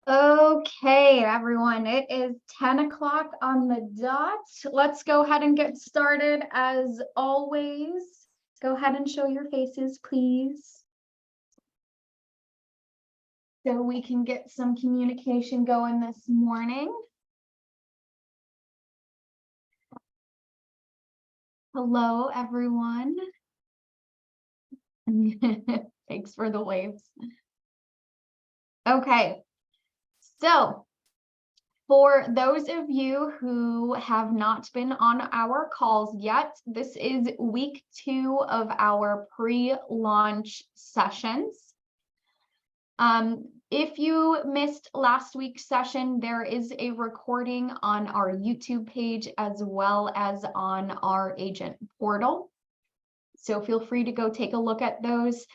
Okay, everyone, it is 10 o'clock on the dot. Let's go ahead and get started. As always, go ahead and show your faces, please. So we can get some communication going this morning. Hello, everyone. Thanks for the waves. Okay, so for those of you who have not been on our calls yet, this is week 2 of our pre-launch sessions. If you missed last week's session, there is a recording on our YouTube page as well as on our agent portal. So feel free to go take a look at those.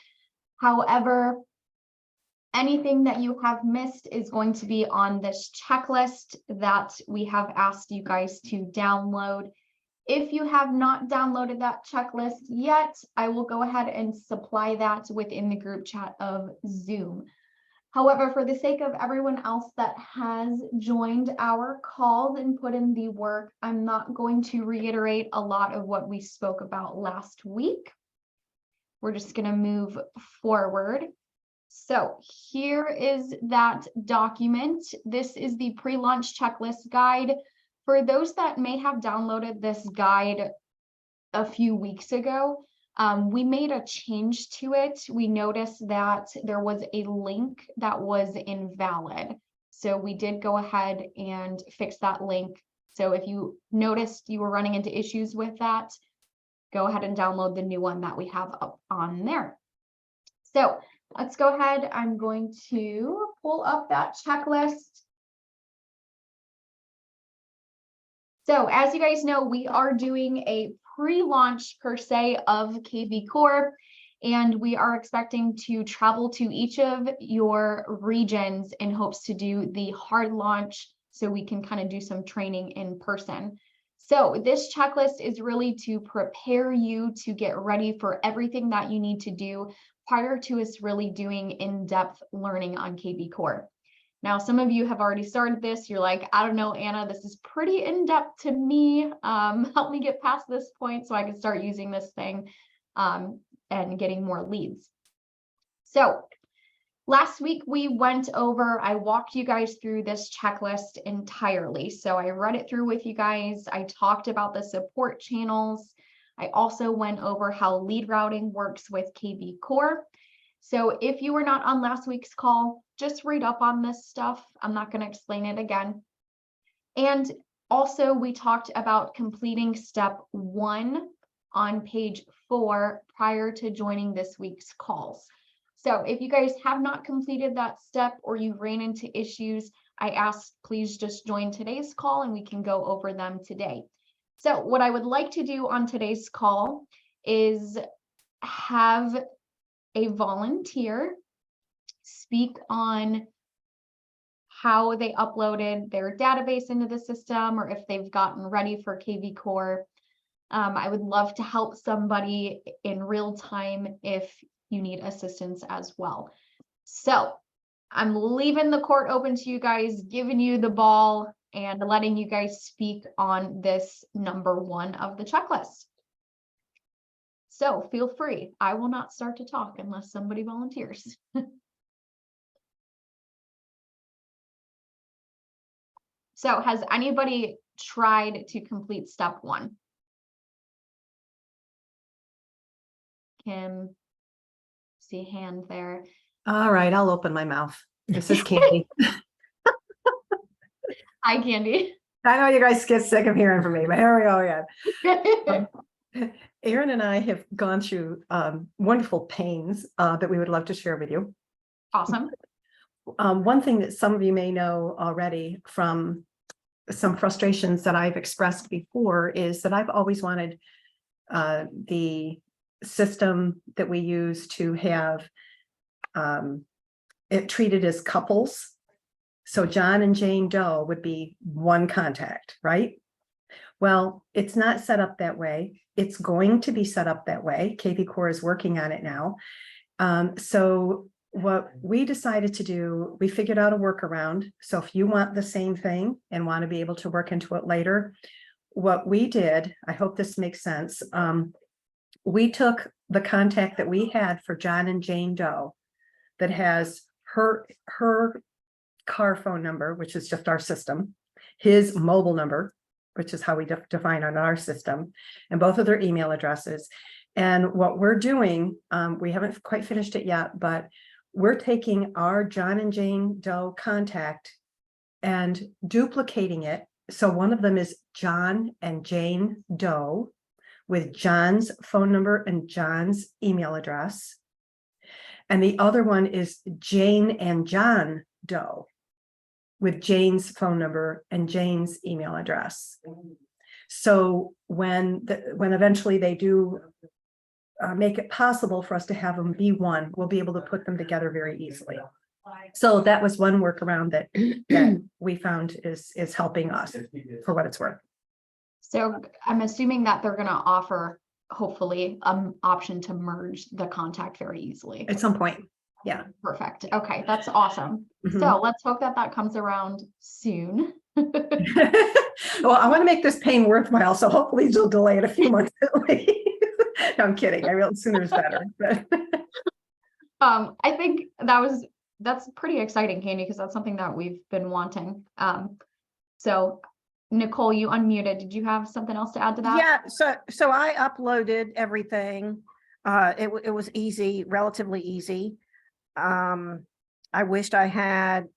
However, anything that you have missed is going to be on this checklist that we have asked you guys to download. If you have not downloaded that checklist yet, I will go ahead and supply that within the group chat of Zoom. However, for the sake of everyone else that has joined our call and put in the work, I'm not going to reiterate a lot of what we spoke about last week. We're just going to move forward. So here is that document. This is the pre-launch checklist guide. For those that may have downloaded this guide a few weeks ago, we made a change to it. We noticed that there was a link that was invalid. So we did go ahead and fix that link. So if you noticed you were running into issues with that, go ahead and download the new one that we have up on there. So let's go ahead. I'm going to pull up that checklist. So as you guys know, we are doing a pre-launch per se of KV Core, and we are expecting to travel to each of your regions in hopes to do the hard launch so we can kind of do some training in person. So this checklist is really to prepare you to get ready for everything that you need to do prior to us really doing in-depth learning on KV Core. Now, some of you have already started this. You're like, I don't know, Anna, this is pretty in-depth to me. Help me get past this point so I can start using this thing and getting more leads. So last week we went over, I walked you guys through this checklist entirely. So I read it through with you guys. I talked about the support channels. I also went over how lead routing works with KV Core. So if you were not on last week's call, just read up on this stuff. I'm not going to explain it again. And also we talked about completing step 1 on page 4 prior to joining this week's calls. So if you guys have not completed that step or you ran into issues, I ask please just join today's call and we can go over them today. So what I would like to do on today's call is have a volunteer speak on how they uploaded their database into the system or if they've gotten ready for KV Core. I would love to help somebody in real time if you need assistance as well. So I'm leaving the court open to you guys, giving you the ball and letting you guys speak on this number 1 of the checklist. So feel free. I will not start to talk unless somebody volunteers. So has anybody tried to complete step 1? Kim, see a hand there. All right, I'll open my mouth. This is Candy. Hi, Candy. I know you guys get sick of hearing from me, but here we go again. Erin and I have gone through wonderful pains that we would love to share with you. Awesome. One thing that some of you may know already from some frustrations that I've expressed before is that I've always wanted the system that we use to have it treated as couples. So John and Jane Doe would be one contact, right? Well, it's not set up that way. It's going to be set up that way. KV Core is working on it now. So what we decided to do, we figured out a workaround. So if you want the same thing and want to be able to work into it later, what we did, I hope this makes sense. We took the contact that we had for John and Jane Doe that has her car phone number, which is just our system, his mobile number, which is how we define on our system, and both of their email addresses. And what we're doing, we haven't quite finished it yet, but we're taking our John and Jane Doe contact and duplicating it. So one of them is John and Jane Doe with John's phone number and John's email address. And the other one is Jane and John Doe with Jane's phone number and Jane's email address. So when eventually they do make it possible for us to have them be one, we'll be able to put them together very easily. So that was one workaround that we found is helping us for what it's worth. So I'm assuming that they're gonna offer, hopefully, option to merge the contact very easily. At some point, yeah. Perfect. Okay, that's awesome. Mhm. So let's hope that that comes around soon. Well, I want to make this pain worthwhile, so hopefully you'll delay it a few months at least. No, I'm kidding. I real sooner is better. But I think that's pretty exciting, Candy, because that's something that we've been wanting. So Nicole, you unmuted. Did you have something else to add to that? Yeah, so I uploaded everything. It was easy, relatively easy. I wished I had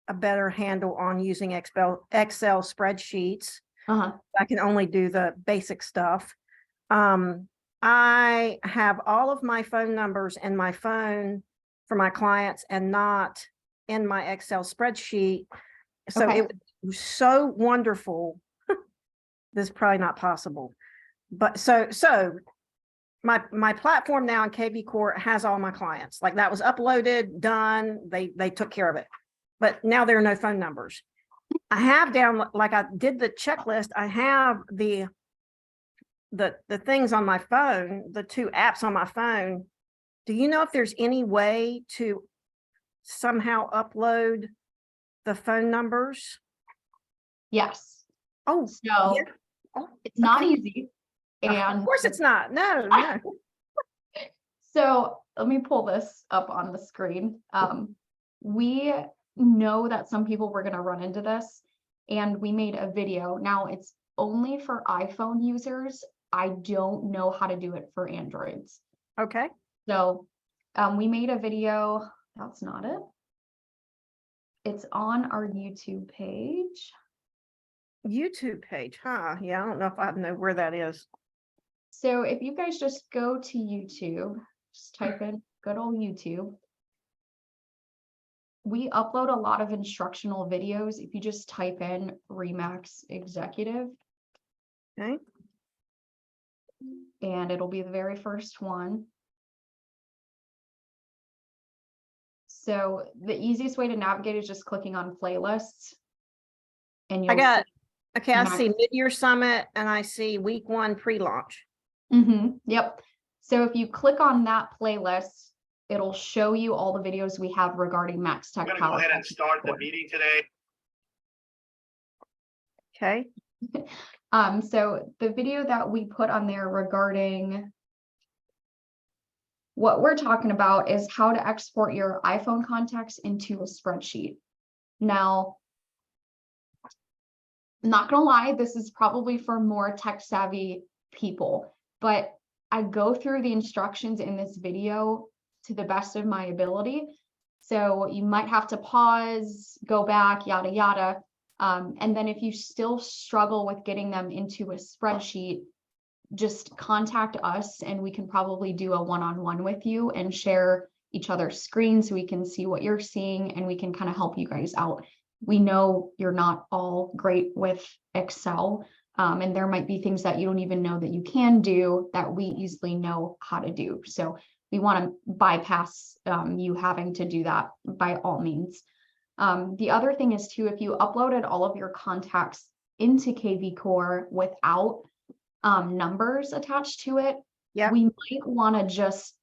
a better handle on using Excel spreadsheets. I can only do the basic stuff. I have all of my phone numbers in my phone for my clients and not in my Excel spreadsheet. So Okay. it was so wonderful. This is probably not possible, but so my platform now in KV Core has all my clients. Like that was uploaded, done. They took care of it, but now there are no phone numbers. I have down, like I did the checklist. I have the things on my phone, the 2 apps on my phone. Do you know if there's any way to somehow upload the phone numbers? Yes. Oh, So yeah. Oh, it's not okay. easy. And of course it's not. No. so let me pull this up on the screen. We know that some people were going to run into this, and we made a video. Now it's only for iPhone users. I don't know how to do it for Androids. Okay. So we made a video. That's not it. It's on our YouTube page. YouTube page, huh? Yeah, I don't know if I know where that is. So if you guys just go to YouTube, just type in good old YouTube. We upload a lot of instructional videos. If you just type in Remax Executive. Okay. And it'll be the very first one. So the easiest way to navigate is just clicking on playlists. And I got, okay, I Max. see Mid-Year Summit and I see week 1 pre-launch. Yep. So if you click on that playlist, it'll show you all the videos we have regarding Max Tech I'm Power. gonna go ahead and start the meeting today. Okay. So the video that we put on there regarding what we're talking about is how to export your iPhone contacts into a spreadsheet. Now, not gonna lie, this is probably for more tech savvy people, but I go through the instructions in this video to the best of my ability. So you might have to pause, go back, yada, yada. And then if you still struggle with getting them into a spreadsheet, just contact us and we can probably do a one-on-one with you and share each other's screens so we can see what you're seeing and we can kind of help you guys out. We know you're not all great with Excel, and there might be things that you don't even know that you can do that we easily know how to do. So we want to bypass you having to do that by all means. The other thing is too, if you uploaded all of your contacts into KV Core without numbers attached to it, Yeah. we might want to just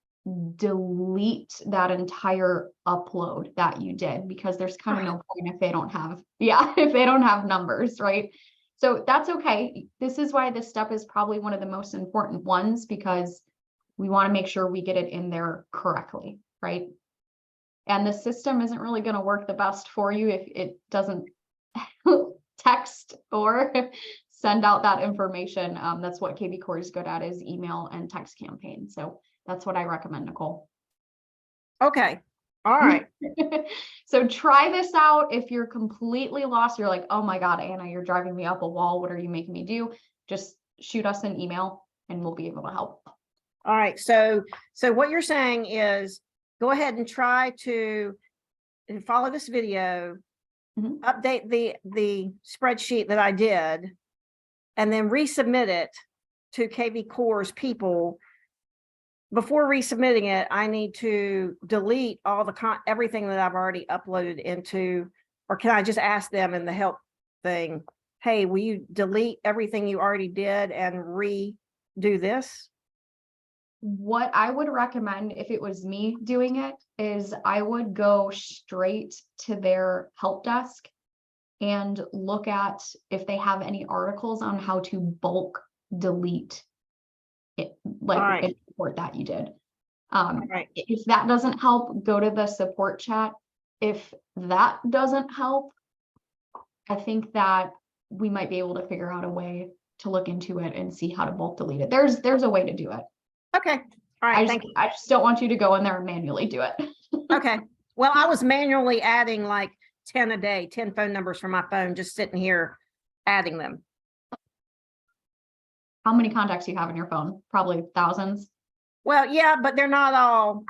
delete that entire upload that you did, because there's kind of no point if they don't have, yeah, if they don't have numbers, right? So that's okay. This is why this step is probably one of the most important ones, because we want to make sure we get it in there correctly, right? And the system isn't really going to work the best for you if it doesn't text or send out that information. That's what KV Core is good at, is email and text campaign. So that's what I recommend, Nicole. Okay, all right. So try this out. If you're completely lost, you're like, oh my God, Anna, you're driving me up a wall. What are you making me do? Just shoot us an email and we'll be able to help. All right, so what you're saying is go ahead and try to follow this video, Mhm. update the spreadsheet that I did, and then resubmit it to KV Core's people. Before resubmitting it, I need to delete all the everything that I've already uploaded into, or can I just ask them in the help thing, hey, will you delete everything you already did and redo this? What I would recommend if it was me doing it is I would go straight to their help desk and look at if they have any articles on how to bulk delete it, like Alright. the report that you did. Right. If that doesn't help, go to the support chat. If that doesn't help, I think that we might be able to figure out a way to look into it and see how to bulk delete it. There's a way to do it. Okay, all right, thank you. I just don't want you to go in there and manually do it. Okay, well, I was manually adding like 10 a day, 10 phone numbers from my phone, just sitting here adding them. How many contacts do you have in your phone? Probably thousands. Well, yeah, but they're not all,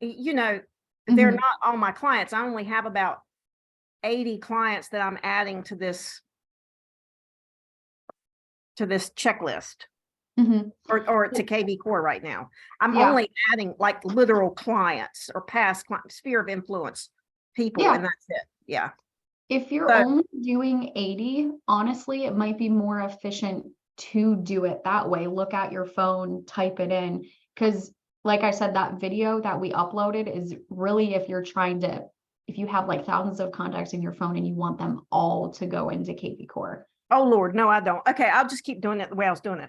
they're Mhm. not all my clients. I only have about 80 clients that I'm adding to this checklist. Mhm. Or to KV Core right now. I'm Yeah. only adding like literal clients or past sphere of influence people, Yeah. and that's it. Yeah. If you're So- only doing 80, honestly, it might be more efficient to do it that way. Look at your phone, type it in. Because like I said, that video that we uploaded is really if you're trying to, if you have like thousands of contacts in your phone and you want them all to go into KV Core. Oh Lord, no, I don't. Okay, I'll just keep doing it the way I was doing it.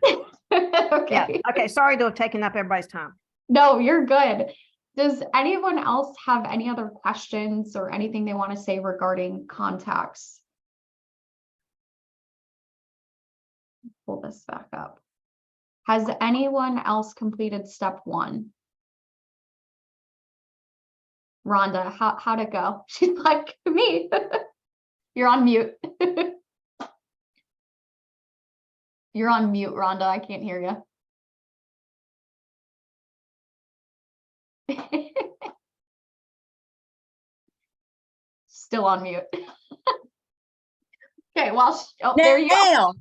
Yeah. Okay. Okay. Sorry to have taken up everybody's time. No, you're good. Does anyone else have any other questions or anything they want to say regarding contacts? Pull this back up. Has anyone else completed step 1? Rhonda, how'd it go? She's like, me. You're on mute. You're on mute, Rhonda. I can't hear you. Still on mute. Okay, well, there you go.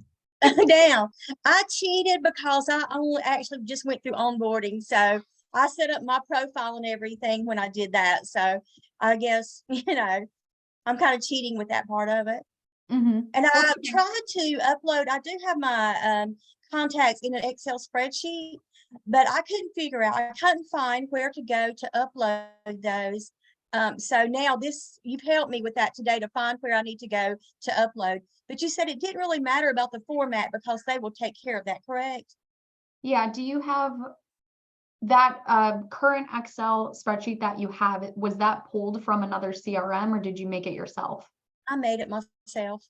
Now, I cheated because I only actually just went through onboarding. So I set up my profile and everything when I did that. So I guess, I'm kind of cheating with that part of it. Mhm. And I Okay. tried to upload, I do have my contacts in an Excel spreadsheet, but I couldn't figure out, I couldn't find where to go to upload those. So now you've helped me with that today to find where I need to go to upload. But you said it didn't really matter about the format because they will take care of that, correct? Yeah, do you have that current Excel spreadsheet that you have? Was that pulled from another CRM or did you make it yourself? I made it myself.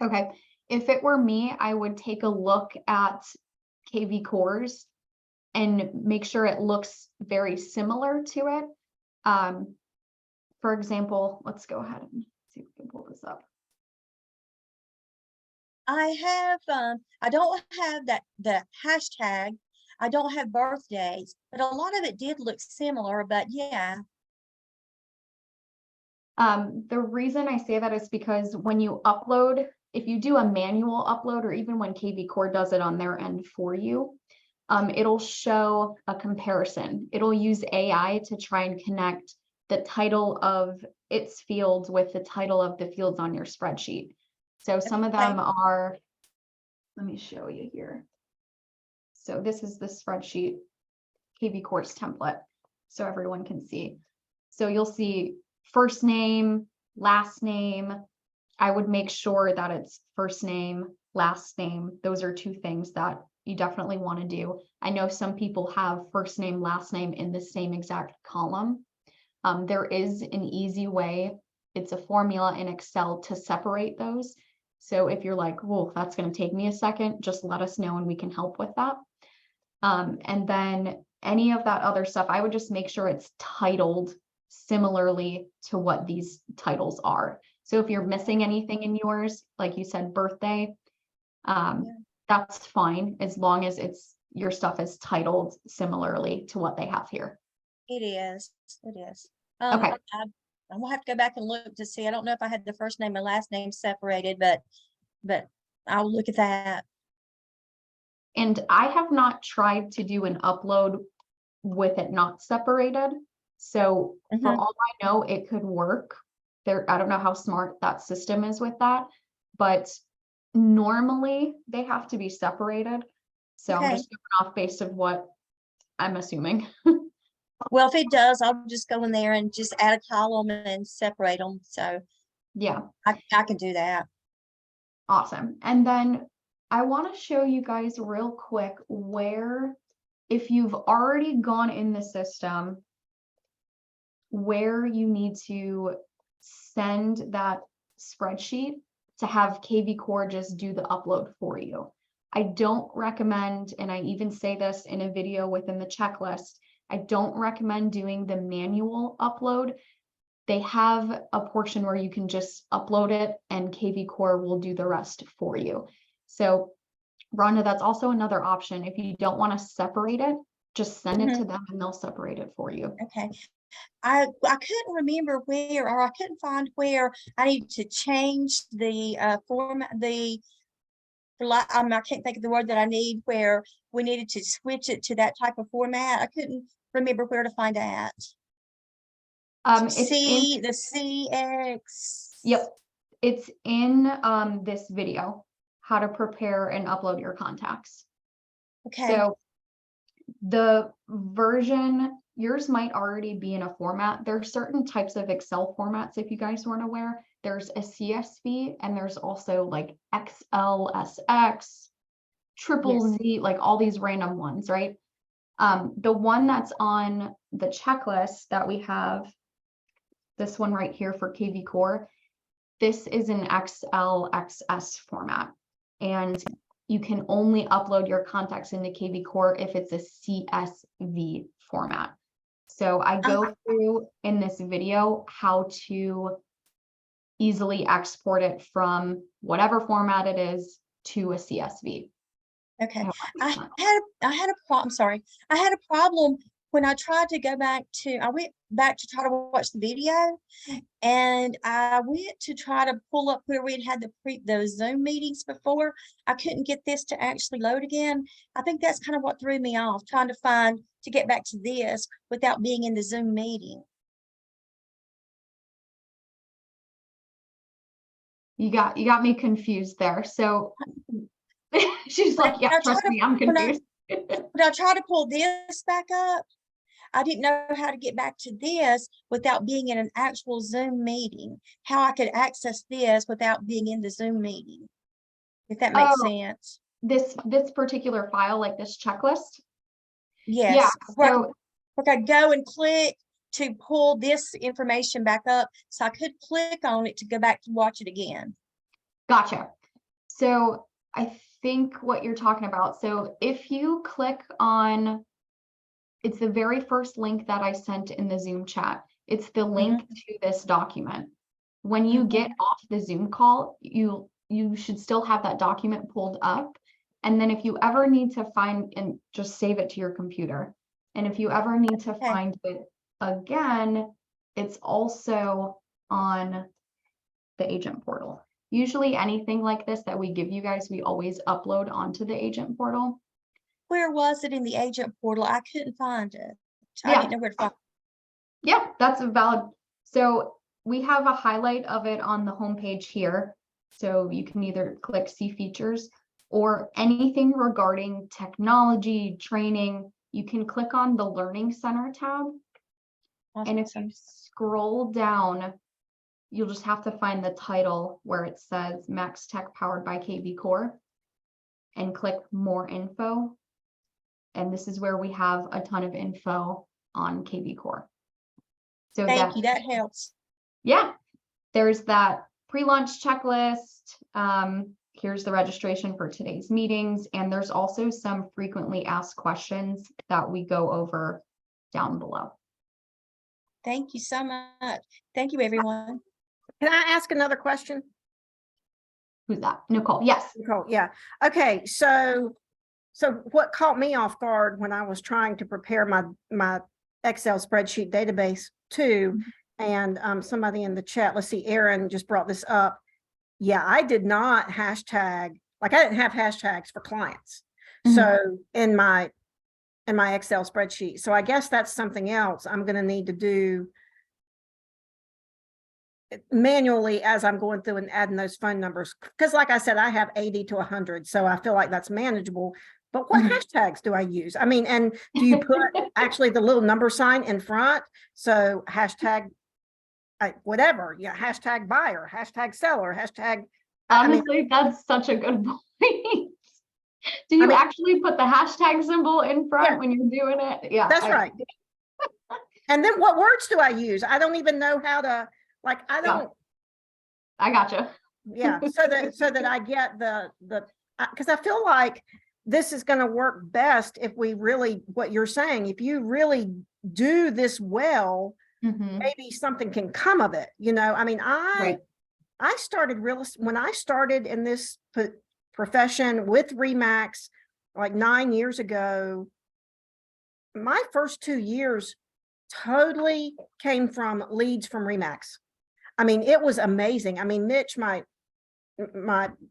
Okay, if it were me, I would take a look at KV Cores and make sure it looks very similar to it. For example, let's go ahead and see if we can pull this up. I have, I don't have the hashtag. I don't have birthdays, but a lot of it did look similar, but yeah. The reason I say that is because when you upload, if you do a manual upload, or even when KV Core does it on their end for you, it'll show a comparison. It'll use AI to try and connect the title of its fields with the title of the fields on your spreadsheet. So some of them are, let me show you here. So this is the spreadsheet. KV course template so everyone can see. So you'll see first name, last name. I would make sure that it's first name, last name. Those are two things that you definitely want to do. I know some people have first name, last name in the same exact column. There is an easy way. It's a formula in Excel to separate those. So if you're like, whoa, that's going to take me a second, just let us know and we can help with that. And then any of that other stuff, I would just make sure it's titled similarly to what these titles are. So if you're missing anything in yours, like you said, birthday, that's fine as long as your stuff is titled similarly to what they have here. It is. It is. Okay. I'm gonna have to go back and look to see. I don't know if I had the first name and last name separated, but I'll look at that. And I have not tried to do an upload with it not separated. So for all I know, it could work. I don't know how smart that system is with that, but normally they have to be separated. So I'm Okay. just going off based of what I'm assuming. Well, if it does, I'll just go in there and just add a column and separate them. So Yeah, I can do that. awesome. And then I want to show you guys real quick where, if you've already gone in the system, where you need to send that spreadsheet to have KV Core just do the upload for you. I don't recommend, and I even say this in a video within the checklist, I don't recommend doing the manual upload. They have a portion where you can just upload it and KV Core will do the rest for you. So Rhonda, that's also another option. If you don't want to separate it, just send it to them and they'll separate it for you. Okay. I couldn't remember where, or I couldn't find where I need to change the format, I can't think of the word that I need, where we needed to switch it to that type of format. I couldn't remember where to find that. It's in, The CX. yep, it's in this video, how to prepare and upload your contacts. Okay. So the version, yours might already be in a format. There are certain types of Excel formats, if you guys weren't aware. There's a CSV and there's also like XLSX, Triple Z, like all these random ones, right? The one that's on the checklist that we have, this one right here for KV Core, this is an XLXS format. And you can only upload your contacts into KV Core if it's a CSV format. So I go through in this video how to easily export it from whatever format it is to a CSV. Okay. I had a problem. Sorry. I had a problem when I tried to go back to, I went back to try to watch the video, and I went to try to pull up where we had those Zoom meetings before. I couldn't get this to actually load again. I think that's kind of what threw me off, trying to get back to this without being in the Zoom meeting. You got me confused there. So she's like, yeah, trust me, I'm confused. When I tried to pull this back up, I didn't know how to get back to this without being in an actual Zoom meeting, how I could access this without being in the Zoom meeting, if that makes sense. This particular file, like this checklist? Yes. Yeah, So I could go and click to pull this information back up, so I could click on it to go back to watch it again. Gotcha. So I think what you're talking about. So if you click on, it's the very first link that I sent in the Zoom chat. It's the link to this document. When you get off the Zoom call, you should still have that document pulled up. And then if you ever need to find, and just save it to your computer. And if you ever need to find it again, it's also on the agent portal. Usually anything like this that we give you guys, we always upload onto the agent portal. Where was it in the agent portal? I couldn't find it. I didn't know where to find it. Yeah, that's a valid. So we have a highlight of it on the homepage here. So you can either click see features or anything regarding technology, training, you can click on the Learning Center tab. And if you scroll down, you'll just have to find the title where it says Max Tech powered by KV Core and click More Info. And this is where we have a ton of info on KV Core. So Thank you, that helps. yeah, there's that pre-launch checklist. Here's the registration for today's meetings. And there's also some frequently asked questions that we go over down below. Thank you so much. Thank you, everyone. Can I ask another question? Who's that? Nicole, yes. Nicole, yeah. Okay, so what caught me off guard when I was trying to prepare my Excel spreadsheet database too, and somebody in the chat, let's see, Aaron just brought this up. Yeah, I did not hashtag, like I didn't have hashtags for clients. So in my Excel spreadsheet. So I guess that's something else I'm going to need to do manually as I'm going through and adding those phone numbers. Because like I said, I have 80 to 100. So I feel like that's manageable. But what hashtags do I use? I mean, and do you put actually the little number sign in front? So hashtag whatever, yeah, hashtag buyer, hashtag seller, hashtag. Honestly, that's such a good point. Do you actually put the hashtag symbol in front when you're doing it? Yeah. That's right. And then what words do I use? I don't even know how to, like, I don't. I gotcha. Yeah, so that I get because I feel like this is going to work best if we really, what you're saying, if you really do this well, maybe something can come of it. You know, I mean, I started when I started in this profession with RE/MAX like 9 years ago. My first 2 years totally came from leads from RE/MAX. I mean, it was amazing. I mean, Mitch, my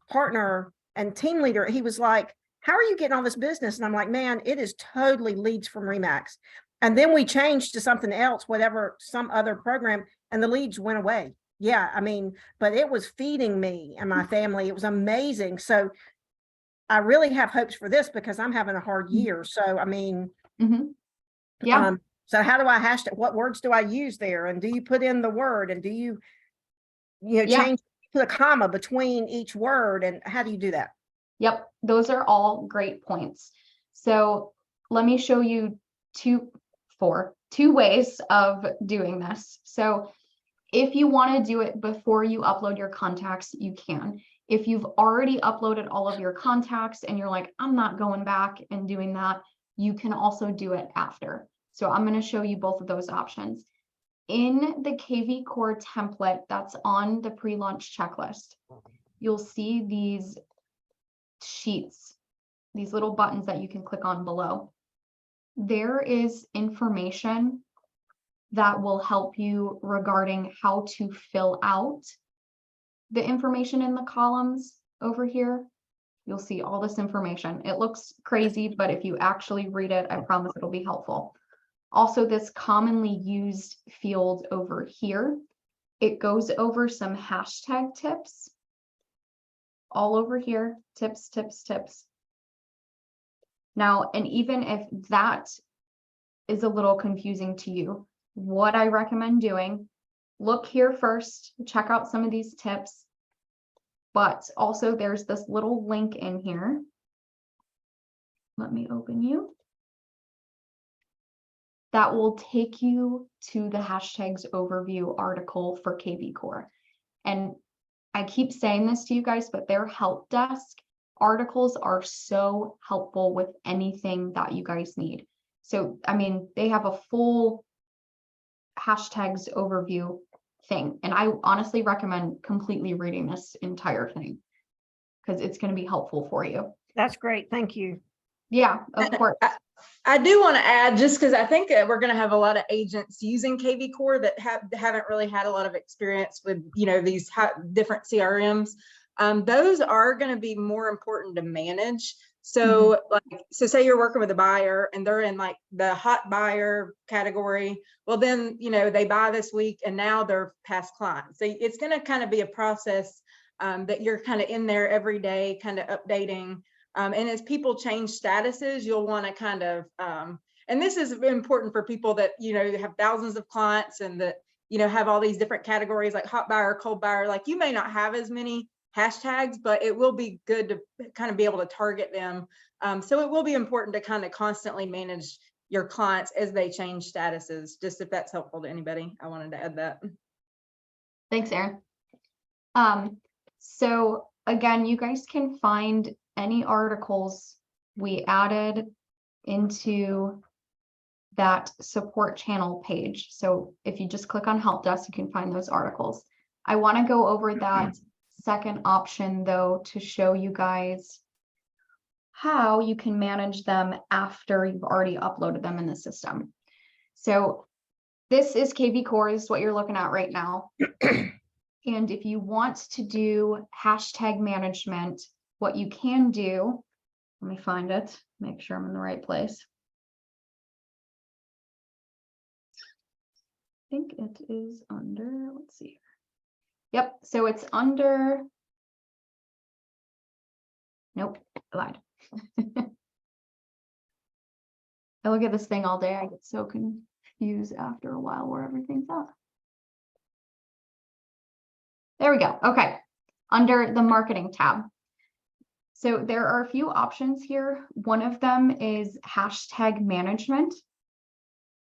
partner and team leader, he was like, how are you getting all this business? And I'm like, man, it is totally leads from RE/MAX. And then we changed to something else, some other program, and the leads went away. Yeah, I mean, but it was feeding me and my family. It was amazing. So I really have hopes for this because I'm having a hard year. So, I mean, yeah. So how do I hashtag? What words do I use there? And do you put in the word? And do you change, put a comma between each word? And how do you do that? Yep. Those are all great points. So let me show you two ways of doing this. So if you want to do it before you upload your contacts, you can. If you've already uploaded all of your contacts and you're like, I'm not going back and doing that, you can also do it after. So I'm going to show you both of those options. In the KV Core template that's on the pre-launch checklist, you'll see these sheets, these little buttons that you can click on below. There is information that will help you regarding how to fill out the information in the columns over here. You'll see all this information. It looks crazy, but if you actually read it, I promise it'll be helpful. Also, this commonly used field over here, it goes over some hashtag tips. All over here, tips. Now, and even if that is a little confusing to you, what I recommend doing, look here first, check out some of these tips, but also there's this little link in here. Let me open you. That will take you to the hashtags overview article for KV Core. And I keep saying this to you guys, but their help desk articles are so helpful with anything that you guys need. So, I mean, they have a full hashtags overview thing. And I honestly recommend completely reading this entire thing because it's going to be helpful for you. That's great. Thank you. Yeah, of course. I do want to add, just because I think that we're going to have a lot of agents using KV Core that haven't really had a lot of experience with, these different CRMs. Those are going to be more important to manage. So so say you're working with a buyer and they're in like the hot buyer category. Well, then, they buy this week and now they're past clients. So it's going to kind of be a process that you're kind of in there every day, kind of updating. And as people change statuses, you'll want to kind of And this is important for people that, have thousands of clients and that, have all these different categories like hot buyer, cold buyer. Like you may not have as many hashtags, but it will be good to kind of be able to target them. So it will be important to kind of constantly manage your clients as they change statuses, just if that's helpful to anybody. I wanted to add that. Thanks, Erin. So again, you guys can find any articles we added into that support channel page. So if you just click on help desk, you can find those articles. I want to go over that second option though, to show you guys how you can manage them after you've already uploaded them in the system. So this is KV Core, this is what you're looking at right now. And if you want to do hashtag management, what you can do, let me find it, make sure I'm in the right place. I think it is under, let's see. Yep, so it's under, nope, I lied. I look at this thing all day, I get so confused after a while where everything's at. There we go. Okay. Under the marketing tab. So there are a few options here. One of them is hashtag management.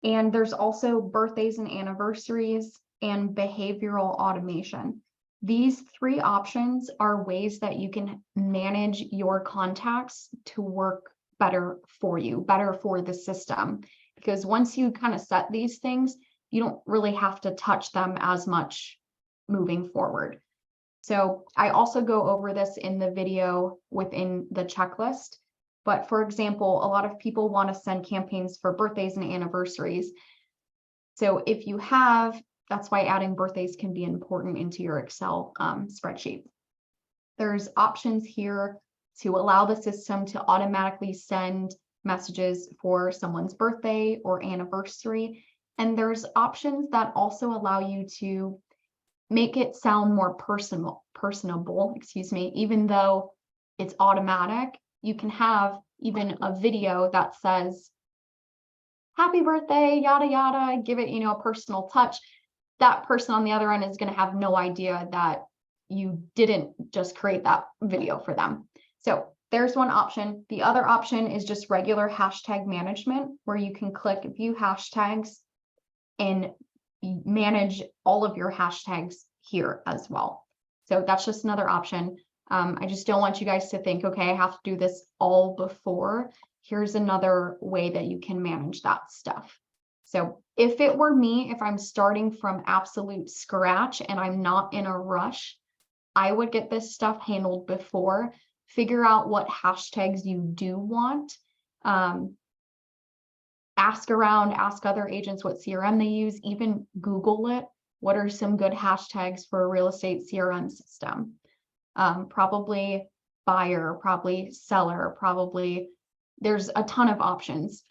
And there's also birthdays and anniversaries and behavioral automation. These three options are ways that you can manage your contacts to work better for you, better for the system. Because once you kind of set these things, you don't really have to touch them as much moving forward. So I also go over this in the video within the checklist. But for example, a lot of people want to send campaigns for birthdays and anniversaries. So if you have, that's why adding birthdays can be important into your Excel spreadsheet. There's options here to allow the system to automatically send messages for someone's birthday or anniversary. And there's options that also allow you to make it sound more personable, excuse me, even though it's automatic. You can have even a video that says, happy birthday, yada, yada, give it, a personal touch. That person on the other end is going to have no idea that you didn't just create that video for them. So there's one option. The other option is just regular hashtag management, where you can click view hashtags and manage all of your hashtags here as well. So that's just another option. I just don't want you guys to think, okay, I have to do this all before. Here's another way that you can manage that stuff. So if it were me, if I'm starting from absolute scratch and I'm not in a rush, I would get this stuff handled before, figure out what hashtags you do want. Ask around, ask other agents what CRM they use, even Google it. What are some good hashtags for a real estate CRM system? Probably buyer, probably seller, probably there's a ton of options.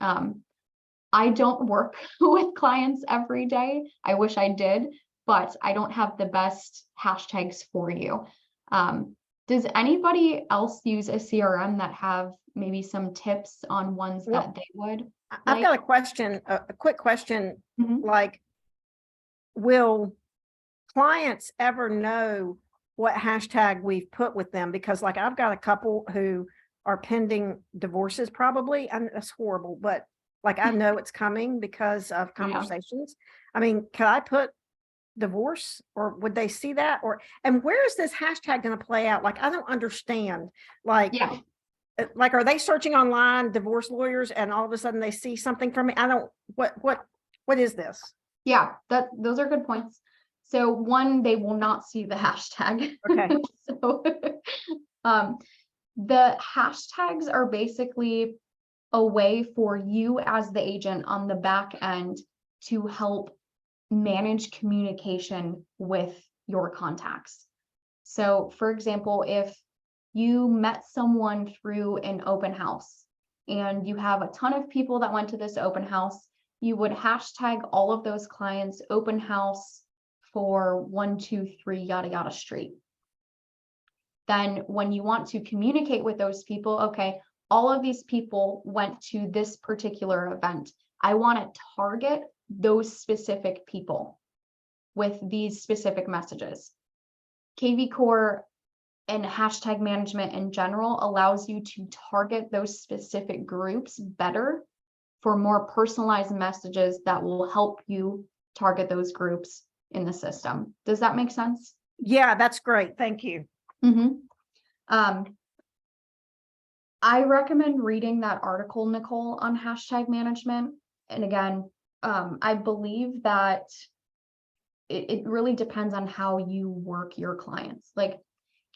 I don't work with clients every day. I wish I did, but I don't have the best hashtags for you. Does anybody else use a CRM that have maybe some tips on ones that they would? I've got a question, a quick question, like, will clients ever know what hashtag we've put with them? Because like, I've got a couple who are pending divorces probably, and that's horrible, but like, I know it's coming because of conversations. I mean, can I put divorce, or would they see that? And where is this hashtag going to play out? Like, I don't understand. Like, like, are they searching online divorce lawyers and all of a sudden they see something from me? I don't, what is this? Yeah, those are good points. So one, they will not see the hashtag. Okay. So the hashtags are basically a way for you as the agent on the back end to help manage communication with your contacts. So for example, if you met someone through an open house and you have a ton of people that went to this open house, you would hashtag all of those clients open house for 123 yada yada street. Then when you want to communicate with those people, okay, all of these people went to this particular event. I want to target those specific people with these specific messages. KV Core and hashtag management in general allows you to target those specific groups better for more personalized messages that will help you target those groups in the system. Does that make sense? Yeah, that's great. Thank you. I recommend reading that article, Nicole, on hashtag management. And again, I believe that it really depends on how you work your clients. Like,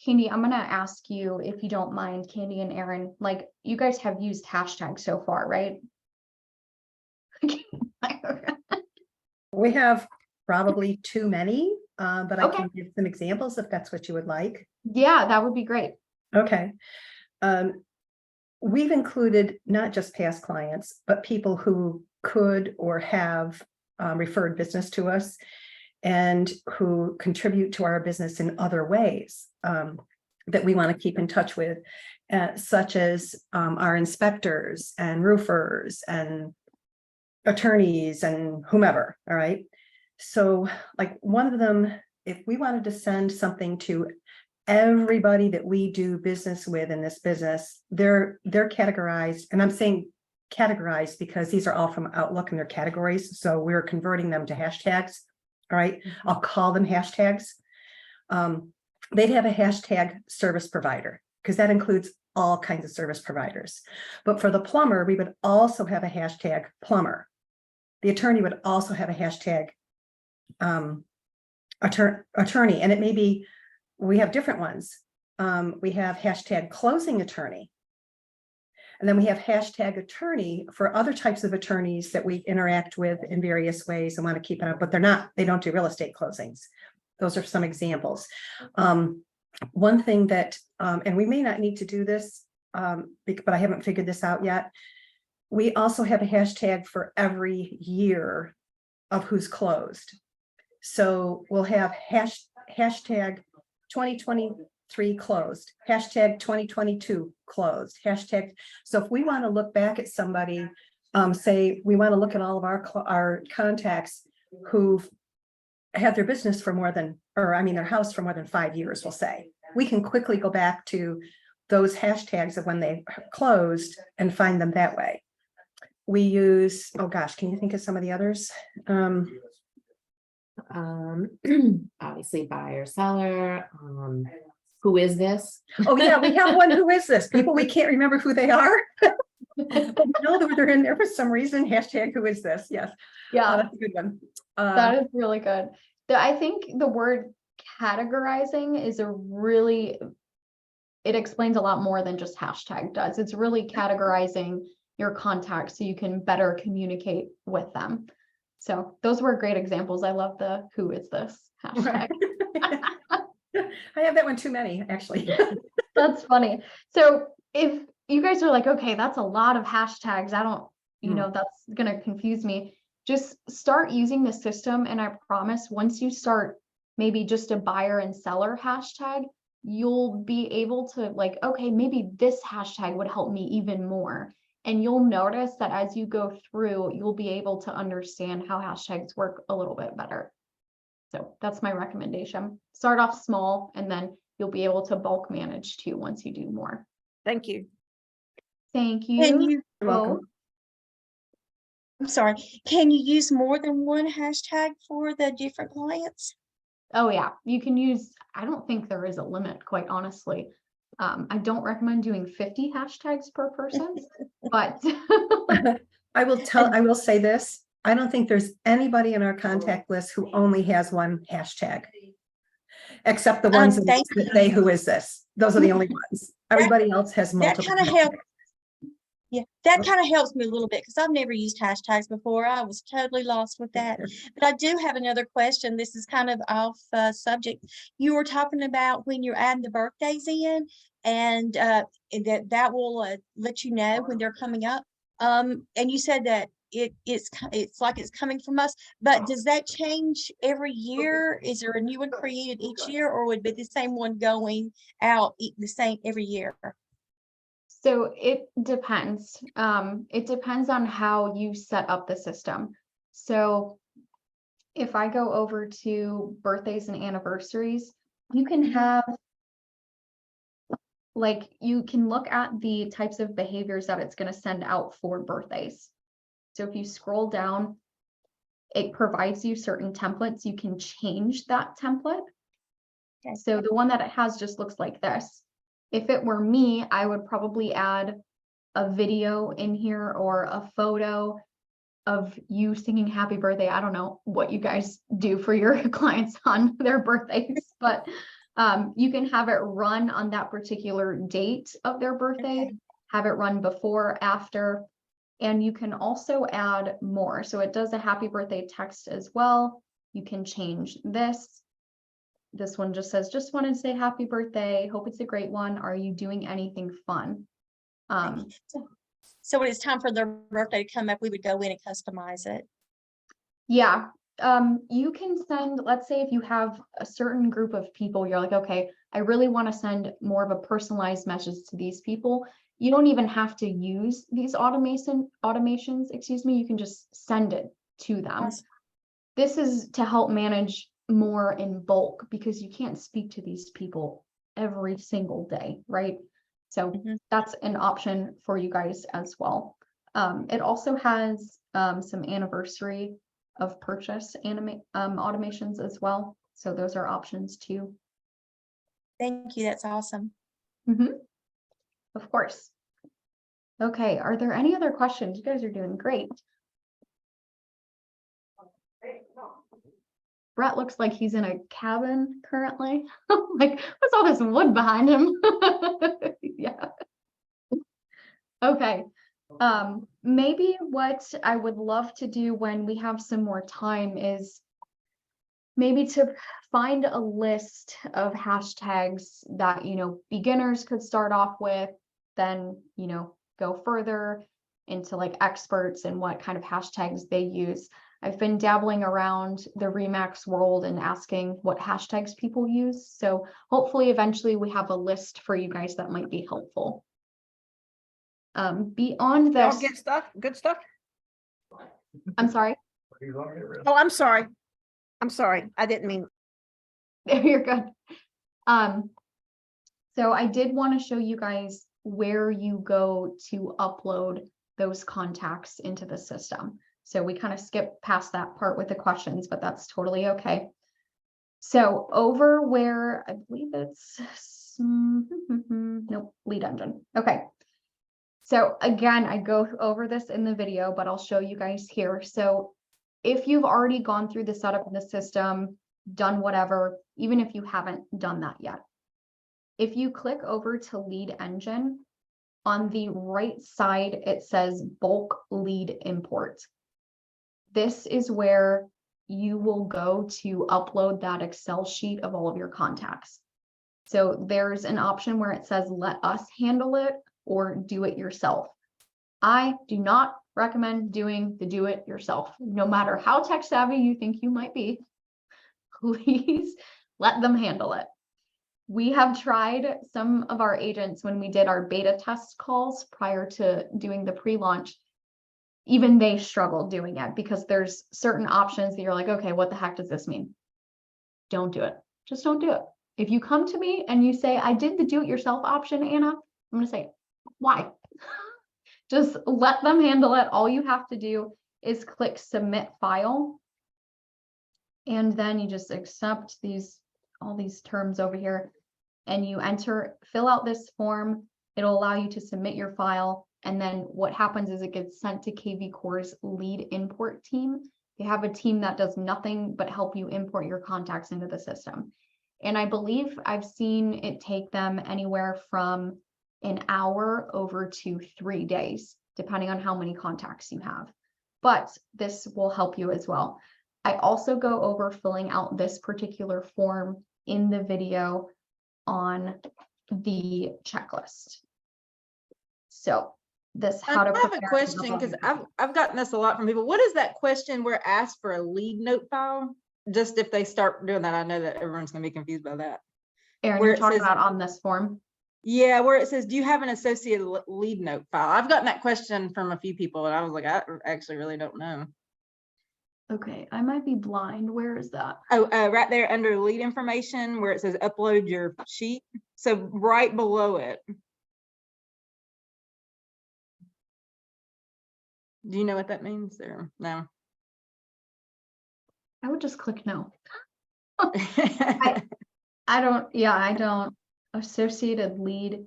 Candy, I'm gonna ask you, if you don't mind, Candy and Aaron, like, you guys have used hashtags so far, right? We have probably too many, but I Okay. can give some examples if that's what you would like. Yeah, that would be great. Okay. We've included not just past clients, but people who could or have referred business to us and who contribute to our business in other ways that we want to keep in touch with, such as our inspectors and roofers and attorneys and whomever. All right. So like one of them, if we wanted to send something to everybody that we do business with in this business, they're categorized, and I'm saying categorized because these are all from Outlook and their categories. So we're converting them to hashtags. All right. I'll call them hashtags. They'd have a hashtag service provider because that includes all kinds of service providers. But for the plumber, we would also have a hashtag plumber. The attorney would also have a hashtag attorney, and it may be, we have different ones. We have hashtag closing attorney. And then we have hashtag attorney for other types of attorneys that we interact with in various ways and want to keep it up, but they don't do real estate closings. Those are some examples. One thing that, and we may not need to do this, but I haven't figured this out yet. We also have a hashtag for every year of who's closed. So we'll have hashtag 2023 closed, hashtag 2022 closed, hashtag. So if we want to look back at somebody, say we want to look at all of our contacts who've had their business for more than, or I mean, their house for more than 5 years, we'll say, we can quickly go back to those hashtags of when they closed and find them that way. We use, oh gosh, can you think of some of the others? Obviously buyer, seller, who is this? Oh yeah, we have one, who is this? People, we can't remember who they are. But we know that they're in there for some reason, hashtag who is this, yes. Yeah, That's a good one. that is really good. I think the word categorizing is it explains a lot more than just hashtag does. It's really categorizing your contacts so you can better communicate with them. So those were great examples. I love the who is this hashtag. I have that one too many, actually. That's funny. So if you guys are like, okay, that's a lot of hashtags, I don't, that's gonna confuse me. Just start using the system, and I promise once you start maybe just a buyer and seller hashtag, you'll be able to like, okay, maybe this hashtag would help me even more. And you'll notice that as you go through, you'll be able to understand how hashtags work a little bit better. So that's my recommendation. Start off small, and then you'll be able to bulk manage too once you do more. Thank you. Thank Can you. you, You're welcome. I'm sorry, can you use more than one hashtag for the different clients? Oh yeah, you can use, I don't think there is a limit, quite honestly. I don't recommend doing 50 hashtags per person, but I will say this. I don't think there's anybody in our contact list who only has one hashtag. Except the ones thank that say, who is this? Those are the only ones. Everybody else has That multiple. kind of helps. Yeah, that kind of helps me a little bit because I've never used hashtags before. I was totally lost with that. But I do have another question. This is kind of off subject. You were talking about when you're adding the birthdays in, and that will let you know when they're coming up. And you said that it's like it's coming from us, but does that change every year? Is there a new one created each year, or would be the same one going out the same every year? So it depends. It depends on how you set up the system. So if I go over to birthdays and anniversaries, you can have, like, you can look at the types of behaviors that it's going to send out for birthdays. So if you scroll down, it provides you certain templates. You can change that template. Okay. So the one that it has just looks like this. If it were me, I would probably add a video in here or a photo of you singing happy birthday. I don't know what you guys do for your clients on their birthdays, but you can have it run on that particular date of their birthday, Okay. have it run before, after, and you can also add more. So it does a happy birthday text as well. You can change this. This one just says, just wanted to say happy birthday. Hope it's a great one. Are you doing anything fun? So when it's time for their birthday to come up, we would go in and customize it. Yeah, you can send, let's say if you have a certain group of people, you're like, okay, I really want to send more of a personalized message to these people. You don't even have to use these automations, excuse me, you can just send it to them. Awesome. This is to help manage more in bulk because you can't speak to these people every single day, right? So Mhm. that's an option for you guys as well. It also has some anniversary of purchase automations as well. So those are options too. Thank you. That's awesome. Of course. Okay, are there any other questions? You guys are doing great. Brett looks like he's in a cabin currently. Like, what's all this wood behind him? Yeah. Okay. Maybe what I would love to do when we have some more time is maybe to find a list of hashtags that, beginners could start off with, then, go further into like experts and what kind of hashtags they use. I've been dabbling around the Remax world and asking what hashtags people use. So hopefully eventually we have a list for you guys that might be helpful. Beyond Y'all this, get stuff, good stuff. I'm sorry. Oh, I'm sorry. I'm sorry. I didn't mean. You're good. So I did want to show you guys where you go to upload those contacts into the system. So we kind of skipped past that part with the questions, but that's totally okay. So over where I believe it's, nope, Lead Engine. Okay. So again, I go over this in the video, but I'll show you guys here. So if you've already gone through the setup of the system, done whatever, even if you haven't done that yet, if you click over to Lead Engine, on the right side, it says bulk lead import. This is where you will go to upload that Excel sheet of all of your contacts. So there's an option where it says, let us handle it or do it yourself. I do not recommend doing the do it yourself. No matter how tech savvy you think you might be, please let them handle it. We have tried some of our agents when we did our beta test calls prior to doing the pre-launch. Even they struggled doing it because there's certain options that you're like, okay, what the heck does this mean? Don't do it. Just don't do it. If you come to me and you say, I did the do it yourself option, Anna, I'm going to say, why? Just let them handle it. All you have to do is click submit file. And then you just accept all these terms over here and you fill out this form. It'll allow you to submit your file. And then what happens is it gets sent to kvCore's lead import team. They have a team that does nothing but help you import your contacts into the system. And I believe I've seen it take them anywhere from an hour over to 3 days, depending on how many contacts you have. But this will help you as well. I also go over filling out this particular form in the video on the checklist. So this I how to have a prepare- question because I've gotten this a lot from people. What is that question where asked for a lead note file? Just if they start doing that, I know that everyone's gonna be confused by that. Erin, where you're it talking says- about on this form. Yeah, where it says, do you have an associated lead note file? I've gotten that question from a few people and I was like, I actually really don't know. Okay, I might be blind. Where is that? Oh, right there under lead information where it says upload your sheet. So right below it. Do you know what that means there? No. I would just click no. I don't. Associated lead